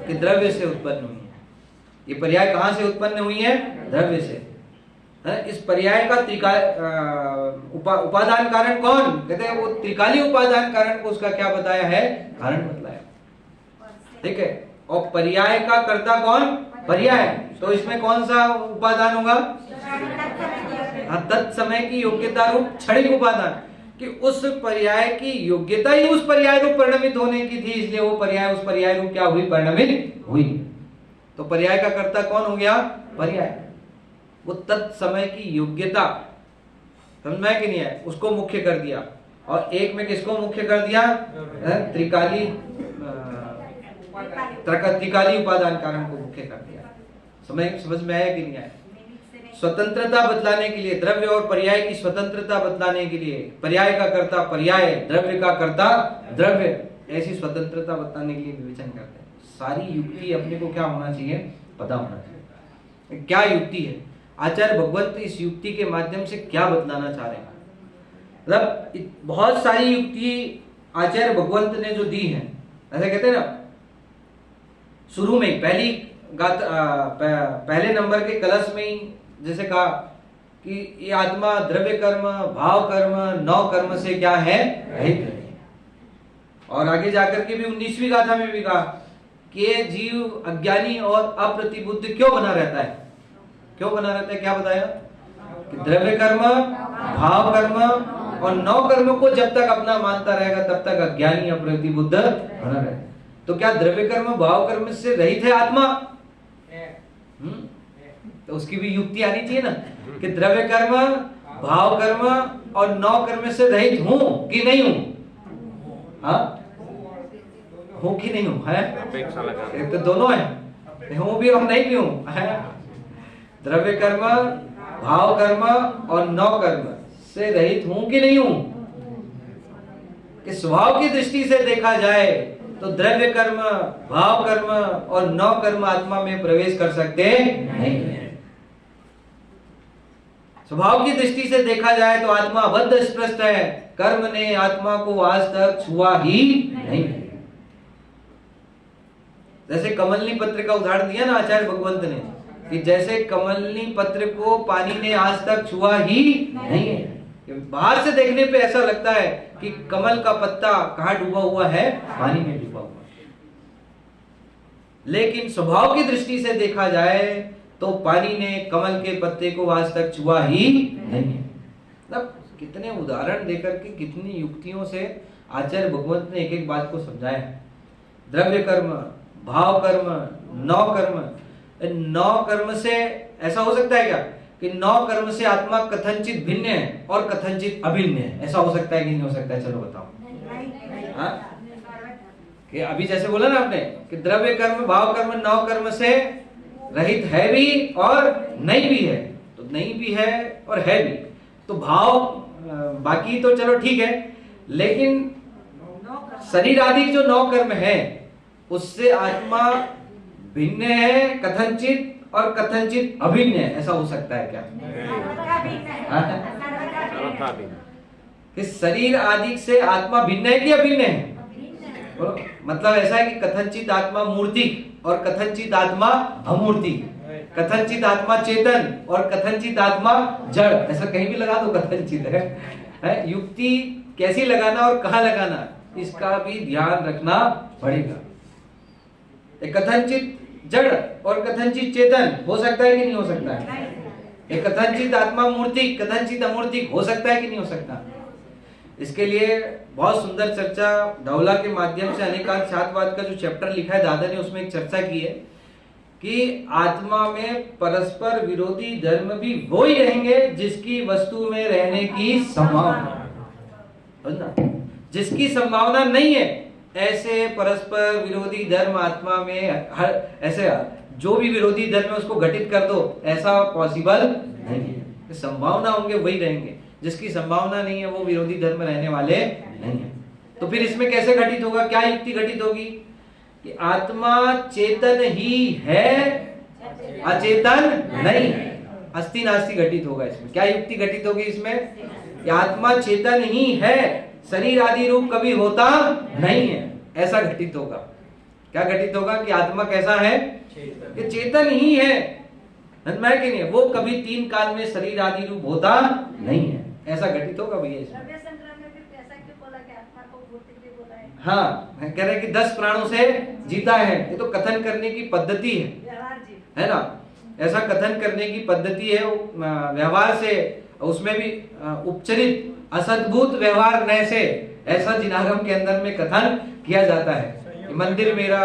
कि द्रव्य से उत्पन्न हुई है। ये पर्याय कहां से उत्पन्न हुई है, द्रव्य से। इस पर्याय का उपादान कारण कौन, कहते हैं वो त्रिकाली उपादान कारण को उसका क्या बताया है, कारण बतलाया। ठीक है, और पर्याय का कर्ता कौन, पर्याय। तो इसमें कौन सा उपादान होगा, तत्समय की योग्यता रूप क्षणिक उपादान, कि उस पर्याय की योग्यता ही उस पर्याय रूप परिणमित होने की थी, इसलिए वो पर्याय उस पर्याय रूप क्या हुई, परिणमित हुई। तो पर्याय का कर्ता कौन हो गया, पर्याय। वो तत्समय की योग्यता, समझ में कि नहीं है, उसको मुख्य कर दिया। और एक में किसको मुख्य कर दिया, त्रिकाली उपादान कारण को मुख्य कर दिया। समझ में आया कि नहीं आया। स्वतंत्रता बतलाने के लिए, द्रव्य और पर्याय की स्वतंत्रता बतलाने के लिए, पर्याय का कर्ता पर्याय, द्रव्य का कर्ता द्रव्य, ऐसी स्वतंत्रता बतलाने के लिए विवेचन करते हैं। सारी युक्ति अपने को क्या होना चाहिए, पता होना चाहिए। क्या युक्ति है, आचार्य भगवत इस युक्ति के माध्यम से क्या बतलाना चाह रहे हैं। मतलब बहुत सारी युक्ति आचार्य भगवंत ने जो दी है, ऐसे कहते हैं ना, शुरू में पहली पहले नंबर के कलश में ही जैसे कहा कि ये आत्मा द्रव्य कर्म, भाव कर्म, नौ कर्म से क्या है, रहित है। और आगे जाकर के भी 19वीं गाथा में भी कहा कि ये जीव अज्ञानी और अप्रतिबुद्ध क्यों बना रहता है, क्यों बना रहता है, क्या बताया कि द्रव्य कर्म, भाव कर्म और नौ कर्म को जब तक अपना मानता रहेगा तब तक अज्ञानी अप्रतिबुद्ध बना रहेगा। तो क्या द्रव्य कर्म भाव कर्म से रहित है आत्मा, तो उसकी भी युक्ति आनी चाहिए ना कि द्रव्य कर्म, भाव कर्म और नौ कर्म से रहित हूं कि नहीं हूं, हूं कि नहीं हूं, है एक तो दोनों है, हूं भी और नहीं भी हूं, है। द्रव्य कर्म, भाव कर्म और नौ कर्म से रहित हूं कि नहीं हूं। कि स्वभाव की दृष्टि से देखा जाए तो द्रव्य कर्म, भाव कर्म और नौ कर्म आत्मा में प्रवेश कर सकते नहीं है। स्वभाव की दृष्टि से देखा जाए तो आत्मा बद्ध स्पष्ट है, कर्म ने आत्मा को आज तक छुआ ही नहीं। जैसे कमलनी पत्र का उदाहरण दिया ना आचार्य भगवंत ने, कि जैसे कमलनी पत्र को पानी ने आज तक छुआ ही नहीं है। बाहर से देखने पे ऐसा लगता है कि कमल का पत्ता कहाँ डूबा हुआ है, पानी में डूबा हुआ है। लेकिन स्वभाव की दृष्टि से देखा जाए तो पानी ने कमल के पत्ते को आज तक छुआ ही नहीं है। मतलब कितने उदाहरण देकर के, कितनी युक्तियों से आचार्य भगवंत ने एक एक बात को समझाया। द्रव्य कर्म, भाव कर्म, नौ कर्म। नौ कर्म से ऐसा हो सकता है क्या कि नौ कर्म से आत्मा कथनचित भिन्न है और कथनचित अभिन्न है, ऐसा हो सकता है कि नहीं हो सकता है, चलो बताओ। कि अभी जैसे बोला ना आपने कि द्रव्य कर्म, भाव कर्म, नौ कर्म से रहित है भी और नहीं भी है, तो नहीं भी है और है भी। तो भाव बाकी तो चलो ठीक है, लेकिन शरीर आदि जो नौ कर्म है उससे आत्मा भिन्न है कथनचित और कथनचित अभिन्न है, ऐसा हो सकता है क्या? कि शरीर आदि से आत्मा भिन्न है कि अभिन्न है? मतलब ऐसा है कि कथनचित आत्मा मूर्तिक और कथनचित आत्मा अमूर्तिक, कथनचित आत्मा चेतन और कथनचित आत्मा जड़, ऐसा कहीं भी लगा दो कथनचित है। युक्ति कैसी लगाना और कहाँ लगाना, इसका भी ध्यान रखना पड़ेगा। कथनचित जड़ और कथनचित चेतन हो सकता है कि नहीं हो सकता है? एक कथनचित आत्मा मूर्तिक, कथनचित अमूर्तिक हो सकता है कि नहीं हो सकता? इसके लिए बहुत सुंदर चर्चा धौला के माध्यम से अनेकांत छात्रवाद का जो चैप्टर लिखा है दादा ने, उसमें एक चर्चा की है कि आत्मा में परस्पर विरोधी धर्म भी वो ही रहेंगे जिसकी वस्तु में रहने की संभावना, जिसकी संभावना नहीं है ऐसे परस्पर विरोधी धर्म आत्मा में हर ऐसे जो भी विरोधी धर्म है उसको घटित कर दो, ऐसा पॉसिबल नहीं है। संभावना होंगे वही रहेंगे, जिसकी संभावना नहीं है वो विरोधी धर्म रहने वाले नहीं है। तो फिर इसमें कैसे घटित होगा, क्या युक्ति घटित होगी कि आत्मा चेतन ही है, अचेतन नहीं है। अस्ति नास्ति घटित होगा इसमें। क्या युक्ति घटित होगी इसमें? कि आत्मा चेतन ही है, शरीर आदि रूप कभी होता नहीं है, ऐसा घटित होगा। क्या घटित होगा? कि आत्मा कैसा है? कि चेतन ही है, मैं कि नहीं, वो कभी तीन काल में शरीर आदि रूप होता नहीं है, ऐसा घटित होगा भैया इसमें। हाँ, कह रहे कि 10 प्राणों से जीता है, ये तो कथन करने की पद्धति है ना, ऐसा कथन करने की पद्धति है व्यवहार से, उसमें भी उपचरित असद्भुत व्यवहार न से, ऐसा जिनागम के अंदर में कथन किया जाता है। मंदिर मेरा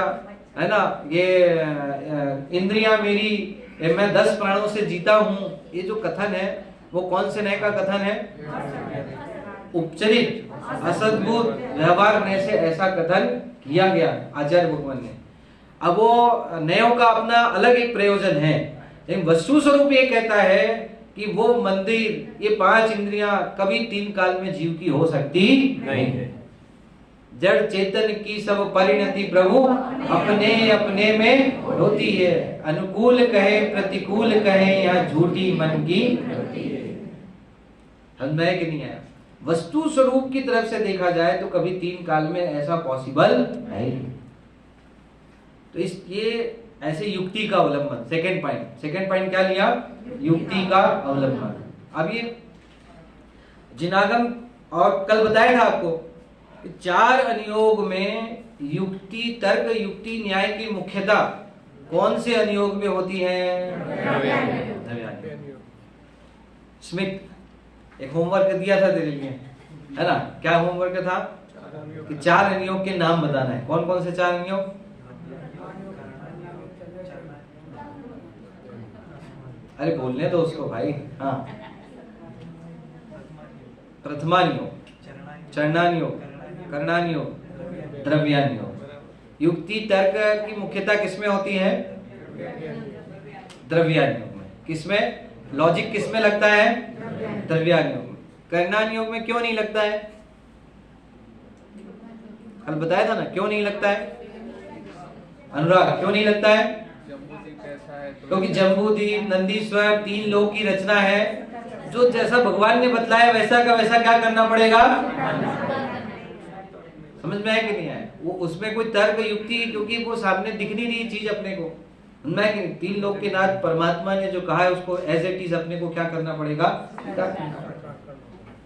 है ना, ये इंद्रियां मेरी, मैं 10 प्राणों से जीता हूं, ये जो कथन है वो कौन से नए का कथन है? उपचरित असद्भुत व्यवहार ने से ऐसा कथन किया गया आचार्य भगवान ने। अब वो नयों का अपना अलग एक प्रयोजन है, लेकिन वस्तु स्वरूप ये कहता है कि वो मंदिर, ये 5 इंद्रियां कभी तीन काल में जीव की हो सकती नहीं है। जड़ चेतन की सब परिणति प्रभु अपने अपने में होती है, अनुकूल कहे प्रतिकूल कहे या झूठी मन की हमें कि नहीं है। वस्तु स्वरूप की तरफ से देखा जाए तो कभी तीन काल में ऐसा पॉसिबल नहीं। तो इस ये ऐसे युक्ति का अवलंबन, सेकंड पॉइंट क्या लिया? युक्ति का अवलंबन। अब ये जिनागम, और कल बताया था आपको कि 4 अनुयोग में युक्ति, तर्क, युक्ति, न्याय की मुख्यता कौन से अनुयोग में होती है? स्मिथ एक होमवर्क दिया था तेरे लिए, है ना? क्या होमवर्क था? कि 4 अनुयोग के नाम बताना है। कौन कौन से 4 अनुयोग? अरे बोलने दो उसको भाई। हाँ, प्रथमानुयोग, चरणानुयोग, करणानुयोग, द्रव्यानुयोग। युक्ति तर्क की मुख्यता किसमें होती है? द्रव्यानुयोग में। किसमें? लॉजिक किसमें लगता है? द्रव्यानुयोग में। करणानुयोग में क्यों नहीं लगता है? कल बताया था ना, क्यों नहीं लगता है? अनुराग, क्यों नहीं लगता है? क्योंकि जम्बूद्वीप, नंदीश्वर, 3 लोक की रचना है, जो जैसा भगवान ने बतलाया वैसा का वैसा क्या करना पड़ेगा? समझ में आया कि नहीं आया? वो उसमें कोई तर्क युक्ति, क्योंकि वो सामने दिख नहीं रही चीज अपने को। मैं 3 लोक के नाथ परमात्मा ने जो कहा है उसको एज इट इज अपने को क्या करना पड़ेगा?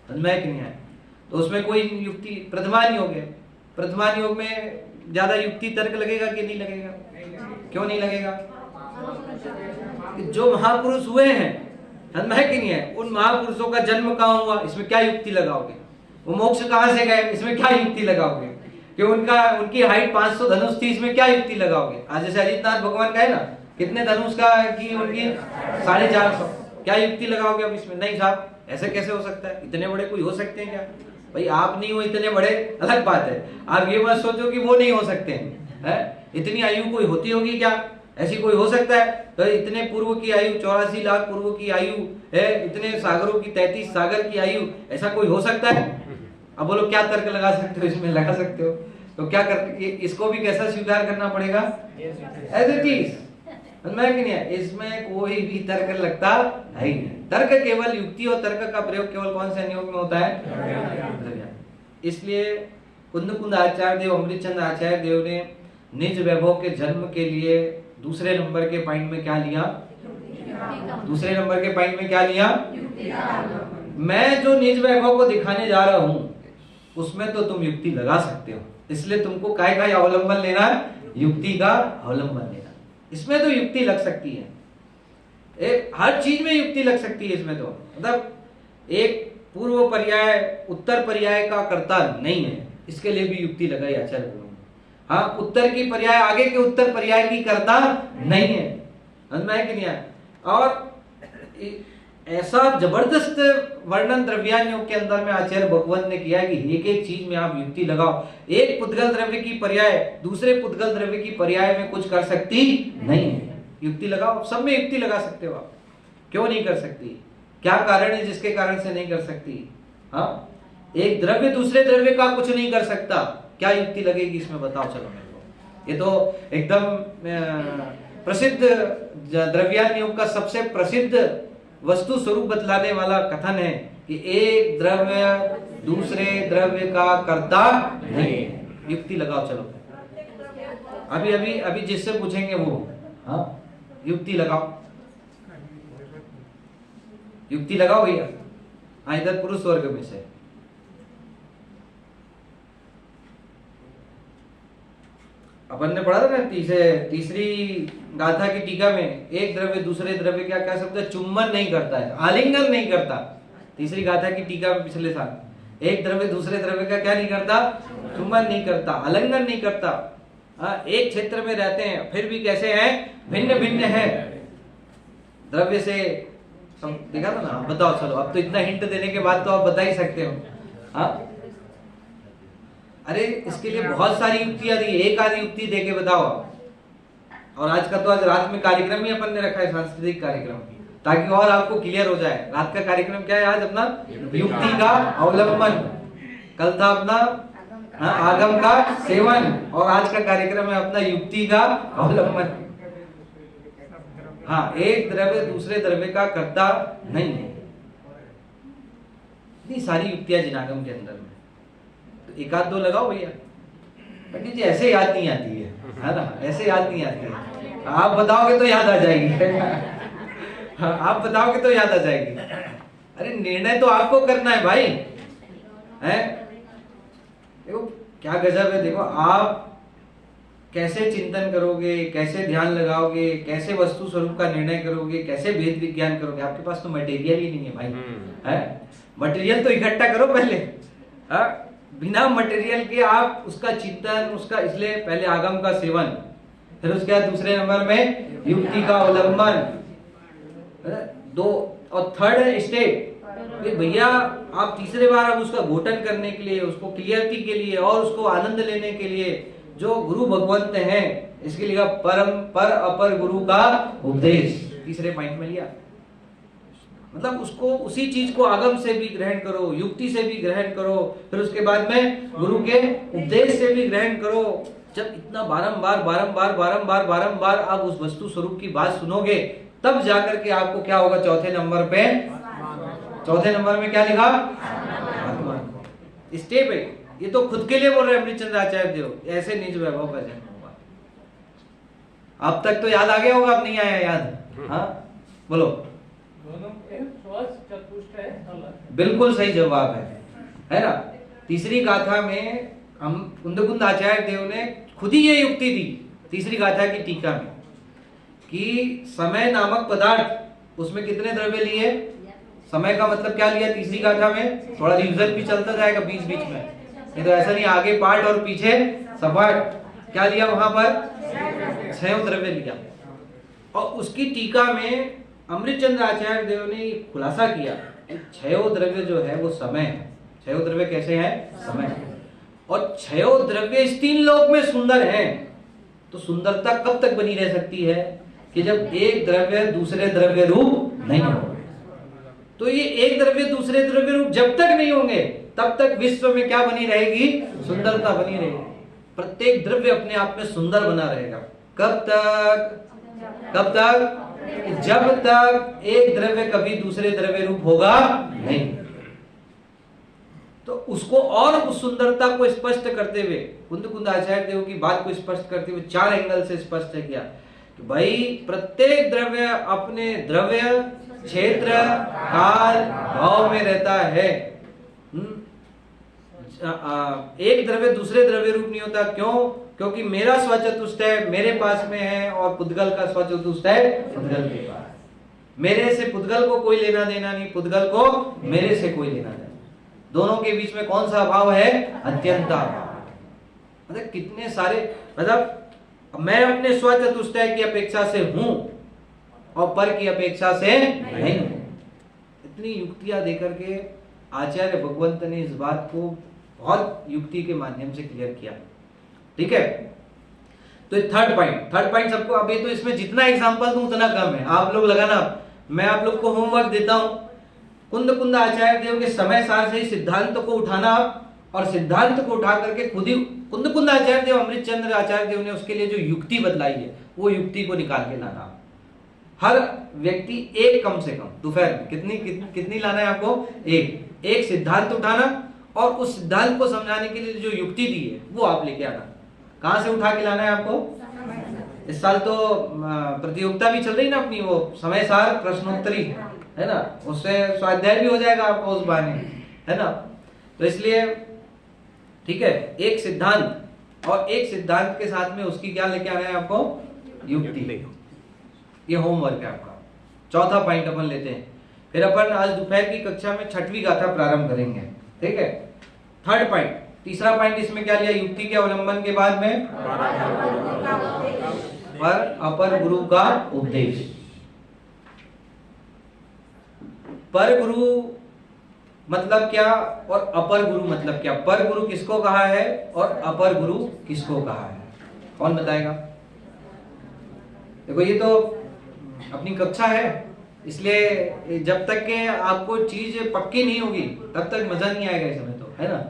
समझ में आया कि नहीं आया? तो उसमें कोई युक्ति, प्रथमानुयोग है, प्रथमानुयोग में ज्यादा युक्ति तर्क लगेगा कि नहीं लगेगा? क्यों नहीं लगेगा? जो महापुरुष हुए हैं, है कि नहीं है, उन महापुरुषों का जन्म कहाँ हुआ, इसमें क्या युक्ति लगाओगे? वो मोक्ष कहाँ से गए, इसमें क्या युक्ति लगाओगे? कि उनकी हाइट 500 धनुष थी, इसमें क्या युक्ति लगाओगे? आज जैसे अजितनाथ भगवान का है ना, कितने धनुष का की उनकी 450, क्या युक्ति लगाओगे अब इसमें? नहीं साहब, ऐसे कैसे हो सकता है? इतने बड़े कोई हो सकते हैं क्या? भाई आप नहीं हो इतने बड़े, अलग बात है, आप ये मत सोचो कि वो नहीं हो सकते हैं। इतनी आयु कोई होती होगी क्या? ऐसी कोई हो सकता है? तो इतने पूर्व की आयु, 84 लाख पूर्व की आयु है, इतने सागरों की 33 सागर की आयु, ऐसा कोई हो सकता है? अब बोलो क्या तर्क लगा सकते हो इसमें? लगा सकते हो तो क्या कर, इसको भी कैसा स्वीकार करना पड़ेगा? As it is. मैं कि नहीं, इसमें कोई भी तर्क लगता नहीं है। तर्क केवल युक्ति और तर्क का प्रयोग केवल कौन से अनुयोग में होता है? इसलिए कुंद आचार्य देव, अमृतचंद आचार्य देव ने निज वैभव के जन्म के लिए दूसरे नंबर के पॉइंट में क्या लिया? दूसरे नंबर के पॉइंट में क्या लिया? मैं जो निज वैभव को दिखाने जा रहा हूं उसमें तो तुम युक्ति लगा सकते हो, इसलिए तुमको काय का अवलंबन लेना है? युक्ति का अवलंबन लेना। इसमें तो युक्ति लग सकती है, हर चीज में युक्ति लग सकती है इसमें। तो मतलब एक पूर्व पर्याय उत्तर पर्याय का कर्ता नहीं है, इसके लिए भी युक्ति लगाई आचार्य ने। हाँ, उत्तर की पर्याय आगे के उत्तर पर्याय की कर्ता नहीं है, समझ में है कि नहीं है? और ऐसा जबरदस्त वर्णन द्रव्यानुयोग के अंदर में आचार्य भगवत ने किया कि एक एक चीज में आप युक्ति लगाओ। एक पुद्गल द्रव्य की पर्याय दूसरे पुद्गल द्रव्य की पर्याय में कुछ कर सकती नहीं है। युक्ति लगाओ, सब में युक्ति लगा सकते हो आप। क्यों नहीं कर सकती? क्या कारण है जिसके कारण से नहीं कर सकती? हाँ, एक द्रव्य दूसरे द्रव्य का कुछ नहीं कर सकता, क्या युक्ति लगेगी इसमें? बताओ चलो मेरे को। ये तो एकदम प्रसिद्ध द्रव्यान योग का सबसे प्रसिद्ध वस्तु स्वरूप बतलाने वाला कथन है कि एक द्रव्य दूसरे द्रव्य का कर्ता नहीं है। युक्ति लगाओ चलो, अभी अभी अभी जिससे पूछेंगे वो, हाँ युक्ति लगाओ, युक्ति लगाओ भैया। हाँ इधर पुरुष वर्ग में से अपन ने पढ़ा था ना तीसरी गाथा की टीका में, एक द्रव्य दूसरे द्रव्य क्या कह सकते हैं, चुम्बन नहीं करता है, आलिंगन नहीं करता। तीसरी गाथा की टीका में पिछले साल, एक द्रव्य दूसरे द्रव्य का क्या नहीं करता, चुम्बन नहीं करता, आलिंगन नहीं करता। एक क्षेत्र में रहते हैं फिर भी कैसे हैं, भिन्न भिन्न है द्रव्य से। देखा था ना, बताओ चलो, अब तो इतना हिंट देने के बाद तो आप बता ही सकते हो। हाँ अरे इसके लिए बहुत सारी युक्तियां दी, एक आधी युक्ति दे के बताओ। और आज का तो आज रात में कार्यक्रम ही अपन ने रखा है, सांस्कृतिक कार्यक्रम, ताकि और आपको क्लियर हो जाए। रात का कार्यक्रम क्या है आज अपना, युक्ति का अवलंबन। कल था अपना आगम का सेवन, और आज का कार्यक्रम है अपना युक्ति का अवलंबन। हाँ, एक द्रव्य दूसरे द्रव्य का कर्ता नहीं है। इतनी सारी युक्तियां जिनागम के अंदर में, तो एक आध दो लगाओ भैया। पंडित जी ऐसे याद नहीं आती है ना, ऐसे याद नहीं आती है। आप बताओगे तो याद आ जाएगी। आप बताओगे तो याद आ जाएगी। अरे निर्णय तो आपको करना है भाई, है? देखो क्या गजब है, देखो आप कैसे चिंतन करोगे, कैसे ध्यान लगाओगे, कैसे वस्तु स्वरूप का निर्णय करोगे, कैसे भेद विज्ञान करोगे। आपके पास तो मटेरियल ही नहीं है भाई, है? मटेरियल तो इकट्ठा करो पहले। बिना मटेरियल के आप उसका चिंतन, उसका, इसलिए पहले आगम का सेवन, फिर उसके बाद दूसरे नंबर में युक्ति का अवलंबन, दो, और थर्ड स्टेप भैया आप तीसरे बार अब उसका घोटन करने के लिए, उसको क्लियरिटी के लिए और उसको आनंद लेने के लिए जो गुरु भगवंत हैं, इसके लिए परम पर अपर गुरु का उपदेश तीसरे पॉइंट में लिया। मतलब उसको, उसी चीज को आगम से भी ग्रहण करो, युक्ति से भी ग्रहण करो, फिर उसके बाद में गुरु के उपदेश से भी ग्रहण करो। जब इतना बारंबार बारंबार बारंबार बारंबार आप उस वस्तु स्वरूप की बात सुनोगे, तब जाकर के आपको क्या होगा, चौथे नंबर पे, चौथे नंबर में क्या लिखा, स्टेप है। ये तो खुद के लिए बोल रहे अमृतचंद्र आचार्य देव, ऐसे निज वैभव का जन्म होगा। अब तक तो याद आ गया होगा, अब नहीं आया याद? हाँ बोलो। बिल्कुल सही जवाब है ना। तीसरी गाथा में हम कुंदकुंद आचार्य देव ने खुद ही ये युक्ति दी तीसरी गाथा की टीका में, कि समय नामक पदार्थ, उसमें कितने द्रव्य लिए, समय का मतलब क्या लिया तीसरी गाथा में, थोड़ा रिविजन भी चलता जाएगा बीच बीच में, ये तो ऐसा नहीं आगे पाठ और पीछे सपाट। क्या लिया वहां पर, 6 द्रव्य लिया। और उसकी टीका में अमृतचंद्र आचार्य देव ने खुलासा किया, 6 द्रव्य जो है वो समय है। 6 द्रव्य कैसे हैं, समय है। और 6 द्रव्य इस 3 लोक में सुंदर हैं। तो सुंदरता कब तक बनी रह सकती है, कि जब एक द्रव्य दूसरे द्रव्य रूप नहीं हो। तो ये एक द्रव्य दूसरे द्रव्य रूप जब तक नहीं होंगे, तब तक विश्व में क्या बनी रहेगी, सुंदरता बनी रहेगी। प्रत्येक द्रव्य अपने आप में सुंदर बना रहेगा। कब तक, कब तक, जब तक एक द्रव्य कभी दूसरे द्रव्य रूप होगा नहीं। तो उसको और उस सुंदरता को स्पष्ट करते हुए, कुंदकुंद आचार्य देव की बात को स्पष्ट करते हुए 4 एंगल से स्पष्ट किया कि भाई प्रत्येक द्रव्य अपने द्रव्य, क्षेत्र, काल, भाव में रहता है। एक द्रव्य दूसरे द्रव्य रूप नहीं होता। क्यों? क्योंकि मेरा स्वचतुष्टय मेरे पास में है और पुद्गल का स्वचतुष्टय पुद्गल के पास। मेरे से पुद्गल को कोई लेना देना नहीं, पुद्गल को मेरे से कोई लेना देना। दोनों के बीच में कौन सा भाव है, अत्यंता भाव। मतलब कितने सारे, मतलब मैं अपने स्वचतुष्टय की अपेक्षा से हूं और पर की अपेक्षा से नहीं हूं। इतनी युक्तियां देकर के आचार्य भगवंत ने इस बात को बहुत युक्ति के माध्यम से क्लियर किया। ठीक है, तो थर्ड पॉइंट सबको, अभी तो इसमें जितना एग्जांपल दूं उतना कम है, आप लोग लगाना। मैं आप लोग को होमवर्क देता हूं, कुंद आचार्य देव के समय सार से सिद्धांत को उठाना और सिद्धांत को उठा करके खुद ही कुंद आचार्य देव, अमृत चंद्र आचार्य देव ने उसके लिए जो युक्ति बतलाई है वो युक्ति को निकाल के लाना। हर व्यक्ति एक, कम से कम दोपहर में कितनी लाना है आपको? एक सिद्धांत उठाना और उस सिद्धांत को समझाने के लिए जो युक्ति दी है वो आप लेके आना। कहां से उठा के लाना है आपको? इस साल तो प्रतियोगिता भी चल रही ना अपनी, वो समय सार प्रश्नोत्तरी है ना, उससे स्वाध्याय भी हो जाएगा आपको उस बहाने, है ना। तो इसलिए ठीक है, एक सिद्धांत और एक सिद्धांत के साथ में उसकी क्या लेके आना है आपको? युक्ति। ये होमवर्क है आपका। चौथा पॉइंट अपन लेते हैं, फिर अपन आज दोपहर की कक्षा में छठवीं गाथा प्रारंभ करेंगे, ठीक है। थर्ड पॉइंट, तीसरा पॉइंट इसमें क्या लिया? युक्ति के अवलंबन के बाद में पर अपर गुरु का उपदेश। पर गुरु मतलब क्या और अपर गुरु मतलब क्या? पर गुरु किसको कहा है और अपर गुरु किसको कहा है? कौन बताएगा? देखो ये तो अपनी कक्षा है, इसलिए जब तक के आपको चीज पक्की नहीं होगी तब तक मजा नहीं आएगा इसमें, तो है ना।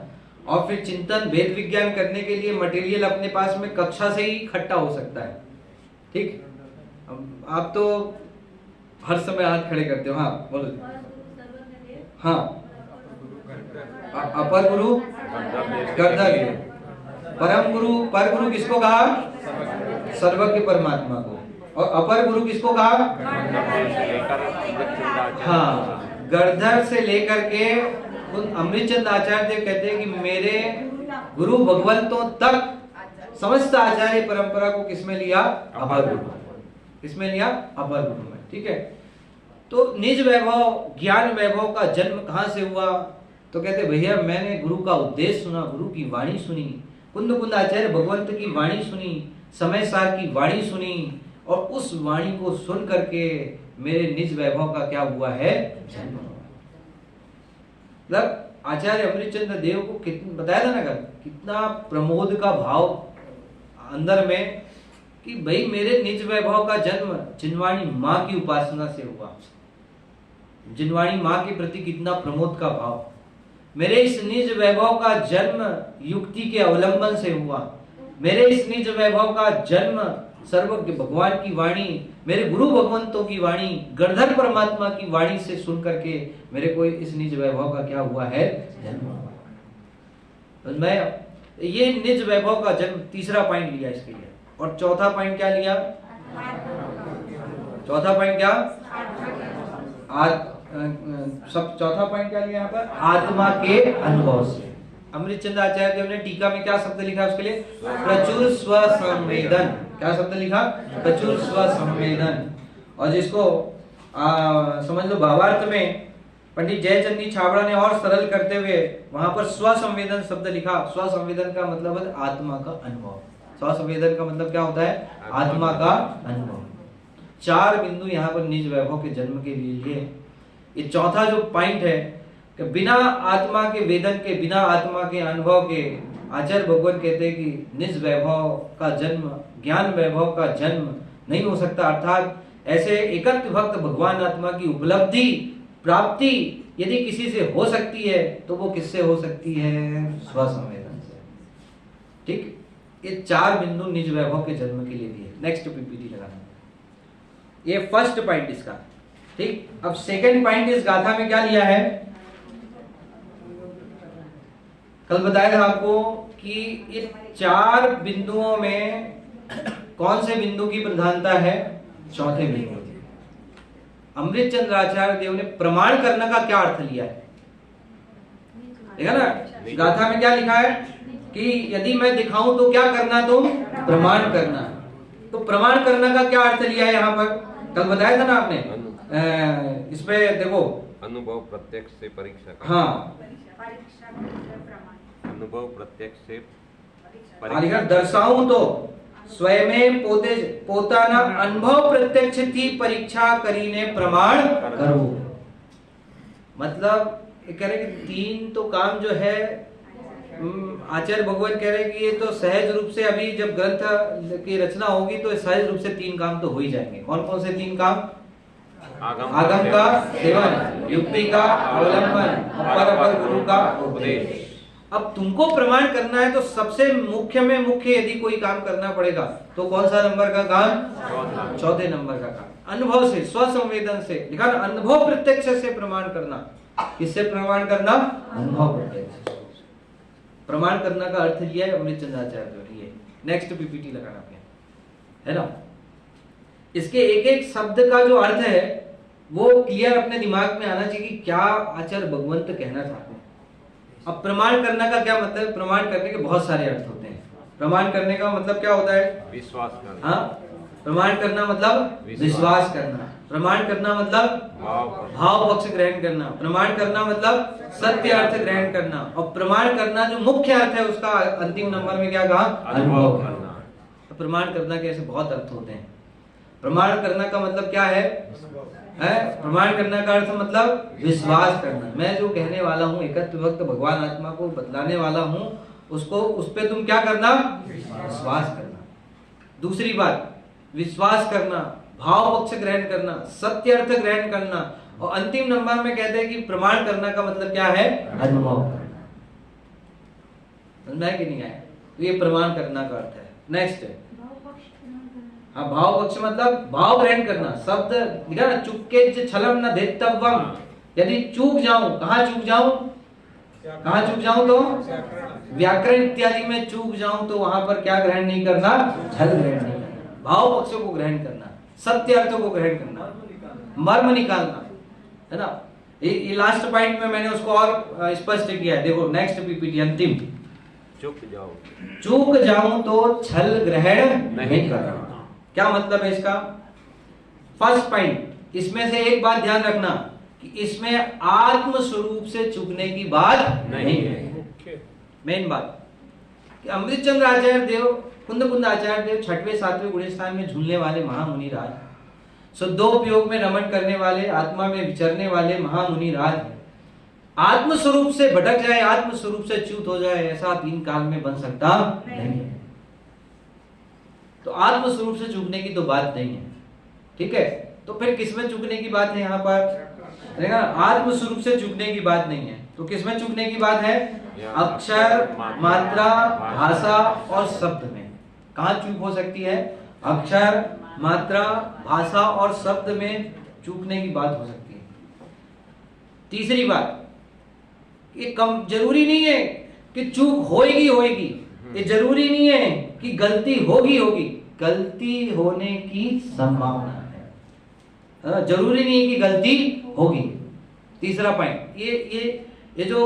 और फिर चिंतन भेद विज्ञान करने के लिए मटेरियल अपने पास में कक्षा से ही इकट्ठा हो सकता है, ठीक। आप तो हर समय हाथ खड़े करते हो, हाँ बोलो। हाँ, अपर गुरु गर्दभेद, परम गुरु, पर गुरु किसको कहा? सर्वज्ञ परमात्मा को। और अपर गुरु किसको कहा? हाँ, गर्दर से लेकर के अमृतचंद आचार्य देव कहते हैं कि मेरे गुरु भगवंतों तक समस्त आचार्य परंपरा को किसमें लिया? अपर गुरु। किसमें लिया? अपर गुरु में, ठीक है। तो निज वैभव, ज्ञान वैभव का जन्म कहां से हुआ? तो कहते भैया मैंने गुरु का उपदेश सुना, गुरु की वाणी सुनी, कुंद आचार्य भगवंत की वाणी सुनी, समय सार की वाणी सुनी, और उस वाणी को सुन करके मेरे निज वैभव का क्या हुआ है? जन्म हुआ। मतलब आचार्य अमृतचंद्र देव को कितना बताया था ना, कितना प्रमोद का भाव अंदर में कि भाई मेरे निज वैभव का जन्म जिनवाणी माँ की उपासना से हुआ। जिनवाणी माँ के प्रति कितना प्रमोद का भाव। मेरे इस निज वैभव का जन्म युक्ति के अवलंबन से हुआ। मेरे इस निज वैभव का जन्म सर्वज्ञ भगवान की वाणी, मेरे गुरु भगवंतों की वाणी, गर्धर परमात्मा की वाणी से सुन करके मेरे को इस निज वैभव का क्या हुआ है? जन्म हुआ। तो मैं ये निज वैभव का जन्म तीसरा पॉइंट लिया इसके लिए। और चौथा पॉइंट क्या लिया? चौथा पॉइंट क्या? सब चौथा पॉइंट क्या लिया यहाँ पर? आत्मा के अनुभव से। अमृतचंद आचार्य देव ने टीका में क्या शब्द लिखा उसके लिए? प्रचुर स्वसंवेदन। क्या शब्द लिखा? प्रचुर स्वसंवेदन। और जिसको समझ लो भावार्थ में पंडित जयचंदी छाबड़ा ने और सरल करते हुए वहां पर स्वसंवेदन शब्द लिखा। स्वसंवेदन का मतलब है आत्मा का अनुभव। स्वसंवेदन का मतलब क्या होता है? आत्मा का अनुभव। चार बिंदु यहाँ पर निज वैभव के जन्म के लिए लिए। ये चौथा जो पॉइंट है कि बिना आत्मा के वेदन के, बिना आत्मा के अनुभव के आचार्य भगवान कहते हैं कि निज वैभव का जन्म, ज्ञान वैभव का जन्म नहीं हो सकता। अर्थात ऐसे एकत्व भक्त भगवान आत्मा की उपलब्धि प्राप्ति यदि किसी से हो सकती है तो वो किससे हो सकती है? स्वसंवेदन से, ठीक। ये चार बिंदु निज वैभव के जन्म के लिए दिए। नेक्स्ट पीपीटी लगाना। ये फर्स्ट पॉइंट इसका, ठीक। अब सेकंड पॉइंट इस गाथा में क्या लिया है? कल बताया था आपको कि ये चार बिंदुओं में कौन से बिंदु की प्रधानता है? चौथे बिंदु। अमृतचंद्र आचार्य देव ने प्रमाण करने का क्या अर्थ लिया है? देखा ना गाथा में क्या लिखा है कि यदि मैं दिखाऊं तो क्या करना? तुम प्रमाण करना। तो प्रमाण करने का क्या अर्थ लिया है यहाँ पर? कल बताया था ना आपने। इसमें देखो, अनुभव प्रत्यक्ष से परीक्षा का। हाँ, अनुभव प्रत्यक्ष से दर्शाऊं तो स्वयं પોતે પોતાના અનુભવ પ્રત્યક્ષથી પરીક્ષા કરીને પ્રમાણ કરવું। मतलब ये कह रहे कि तीन तो काम जो है आचार्य भगवान कह रहे कि ये तो सहज रूप से अभी जब ग्रंथ की रचना होगी तो सहज रूप से तीन काम तो हो ही जाएंगे। कौन कौन से तीन काम? आगम का सेवन, युक्ति का अवलंबन, अपर गुरु का उपदेश। अब तुमको प्रमाण करना है तो सबसे मुख्य में मुख्य यदि कोई काम करना पड़ेगा तो कौन सा नंबर का काम? चौथे नंबर का काम। अनुभव से, स्वसंवेदन से, लिखा ना, अनुभव प्रत्यक्ष से प्रमाण करना। किससे प्रमाण करना? अनुभव प्रत्यक्ष से। प्रमाण करना का अर्थ यह है अमृतचंद्र आचार्य ये नेक्स्ट पीपीटी लगाना है ना। इसके एक एक शब्द का जो अर्थ है वो क्लियर अपने दिमाग में आना चाहिए कि क्या आचार्य भगवंत कहना चाहते हैं। अब प्रमाण करना का क्या मतलब? प्रमाण करने के बहुत सारे अर्थ होते हैं। प्रमाण करने का मतलब क्या होता है? विश्वास करना। हाँ, प्रमाण करना मतलब विश्वास करना। प्रमाण करना मतलब भाव पक्ष ग्रहण करना। प्रमाण करना मतलब सत्य अर्थ ग्रहण करना। और प्रमाण करना जो मुख्य अर्थ है उसका अंतिम नंबर में क्या कहा? अनुभव करना। तो प्रमाण करना के ऐसे बहुत अर्थ होते हैं। प्रमाण करना का मतलब क्या है? प्रमाण करना का अर्थ मतलब विश्वास करना। मैं जो कहने वाला हूँ एकत्व भक्त भगवान आत्मा को बतलाने वाला हूँ उसको, उस पे तुम क्या करना? विश्वास करना। दूसरी बात, विश्वास करना, भाव पक्ष ग्रहण करना, सत्य अर्थ ग्रहण करना। और अंतिम नंबर में कहते हैं कि प्रमाण करना का मतलब क्या है? अनुभव करना। समझ में कि नहीं आया? तो ये प्रमाण करना का अर्थ है। नेक्स्ट है हाँ, भाव पक्ष मतलब भाव ग्रहण करना। शब्द लिखा ना, चुपके छलम न देतव्यम। यदि चूक जाऊं, कहाँ चूक जाऊं? कहाँ चूक जाऊं? तो व्याकरण इत्यादि में चूक जाऊं तो वहां पर क्या ग्रहण नहीं करना? छल ग्रहण नहीं करना। भाव पक्षों को ग्रहण करना, सत्य अर्थों को ग्रहण करना, मर्म निकालना, है ना। ये लास्ट पॉइंट में मैंने उसको और स्पष्ट किया है। देखो नेक्स्ट पीपीटी अंतिम। चूक जाऊं तो छल ग्रहण नहीं करना। क्या मतलब है इसका? फर्स्ट पॉइंट, इसमें से एक बात ध्यान रखना कि इसमें आत्म स्वरूप से चूकने की बात नहीं है। मेन बात कि अमृतचंद्र आचार्य देव, कुंद आचार्य देव 6वें 7वें गुण स्थान में झूलने वाले महामुनि राज, शुद्धोपयोग में रमण करने वाले, आत्मा में विचरने वाले महामुनि राज आत्म स्वरूप से भटक जाए, आत्म स्वरूप से च्युत हो जाए, ऐसा 3 काल में बन सकता नहीं है। तो आत्म स्वरूप से चूकने की तो बात नहीं है, ठीक है। तो फिर किसमें चूकने की बात है यहाँ पर? आत्म स्वरूप से चूकने की बात नहीं है, तो किसमें चूकने की बात है? अक्षर, मात्रा, भाषा और शब्द में। कहाँ चूक हो सकती है? अक्षर, मात्रा, भाषा और शब्द में चूकने की बात हो सकती है। तीसरी बात, ये कम जरूरी नहीं है कि चूक होएगी होएगी, ये जरूरी नहीं है कि गलती होगी होगी, गलती होने की संभावना है, जरूरी नहीं है कि गलती होगी। तीसरा पॉइंट, ये जो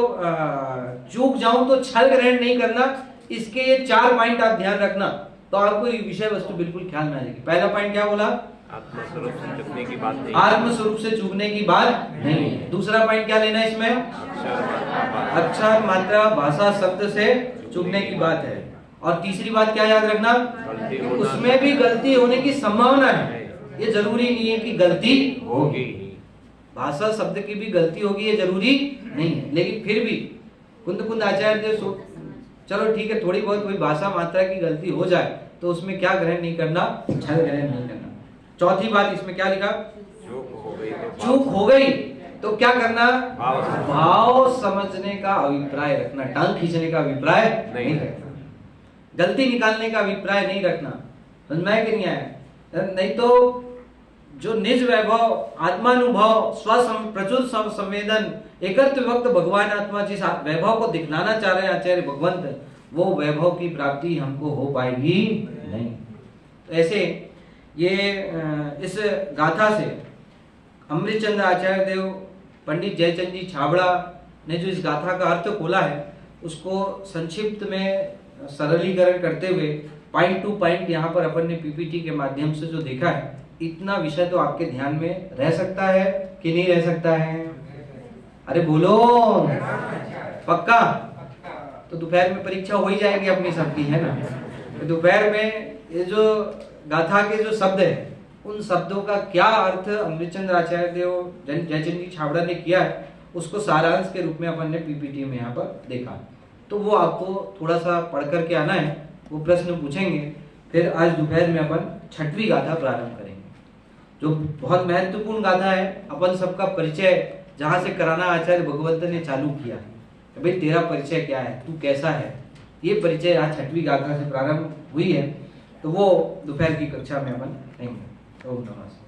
चूक जाऊं तो छल ग्रहण नहीं करना, इसके ये 4 पॉइंट आप ध्यान रखना तो आपको ये विषय वस्तु बिल्कुल ख्याल में आ जाएगी। पहला पॉइंट क्या बोला? आत्मस्वरूप से चूकने की बात नहीं। आत्मस्वरूप से चूकने की बात नहीं है। दूसरा पॉइंट क्या लेना है इसमें? अक्षर, मात्रा, भाषा, शब्द से चूकने की बात है। और तीसरी बात क्या याद रखना? उसमें भी गलती होने की संभावना है, ये जरूरी नहीं है कि गलती होगी। भाषा शब्द की भी गलती होगी, ये जरूरी नहीं है। लेकिन फिर भी कुंद आचार्य चलो ठीक है, थोड़ी बहुत कोई भाषा मात्रा की गलती हो जाए तो उसमें क्या ग्रहण नहीं करना? छल ग्रहण नहीं करना। चौथी बात इसमें क्या लिखा? चूक हो गई तो क्या करना? भाव समझने का अभिप्राय रखना, टांग खींचने का अभिप्राय नहीं रखना, गलती निकालने का अभिप्राय नहीं रखना। समझ में कि नहीं आया? नहीं तो जो निज वैभव, आत्मानुभव, प्रचुर संवेदन, एकत्व भक्त भगवान आत्मा जिस वैभव को दिखलाना चाह रहे हैं आचार्य भगवंत, वो वैभव की प्राप्ति हमको हो पाएगी नहीं। तो ऐसे ये इस गाथा से अमृतचंद्र आचार्य देव, पंडित जयचंद जी छाबड़ा ने जो इस गाथा का अर्थ खोला है उसको संक्षिप्त में सरलीकरण करते हुए पॉइंट टू पॉइंट यहाँ पर अपन ने पीपीटी के माध्यम से जो देखा है, इतना विषय तो आपके ध्यान में रह सकता है कि नहीं रह सकता है? अरे बोलो पक्का? तो दोपहर में परीक्षा हो ही जाएगी अपनी सबकी, है ना। तो दोपहर में ये जो गाथा के जो शब्द है उन शब्दों का क्या अर्थ अमृतचंद्र आचार्य देव जयचंद जी छाबड़ा ने किया है उसको सारांश के रूप में अपन ने पीपीटी में यहाँ पर देखा। तो वो आपको थोड़ा सा पढ़ करके आना है, वो प्रश्न पूछेंगे। फिर आज दोपहर में अपन 6वीं गाथा प्रारंभ करेंगे जो बहुत महत्वपूर्ण गाथा है। अपन सबका परिचय जहाँ से कराना आचार्य भगवंत ने चालू किया है, भाई तेरा परिचय क्या है, तू कैसा है। ये परिचय आज 6वीं गाथा से प्रारंभ हुई है, तो वो दोपहर की कक्षा में अपन लेंगे। ओम नमः शिवाय।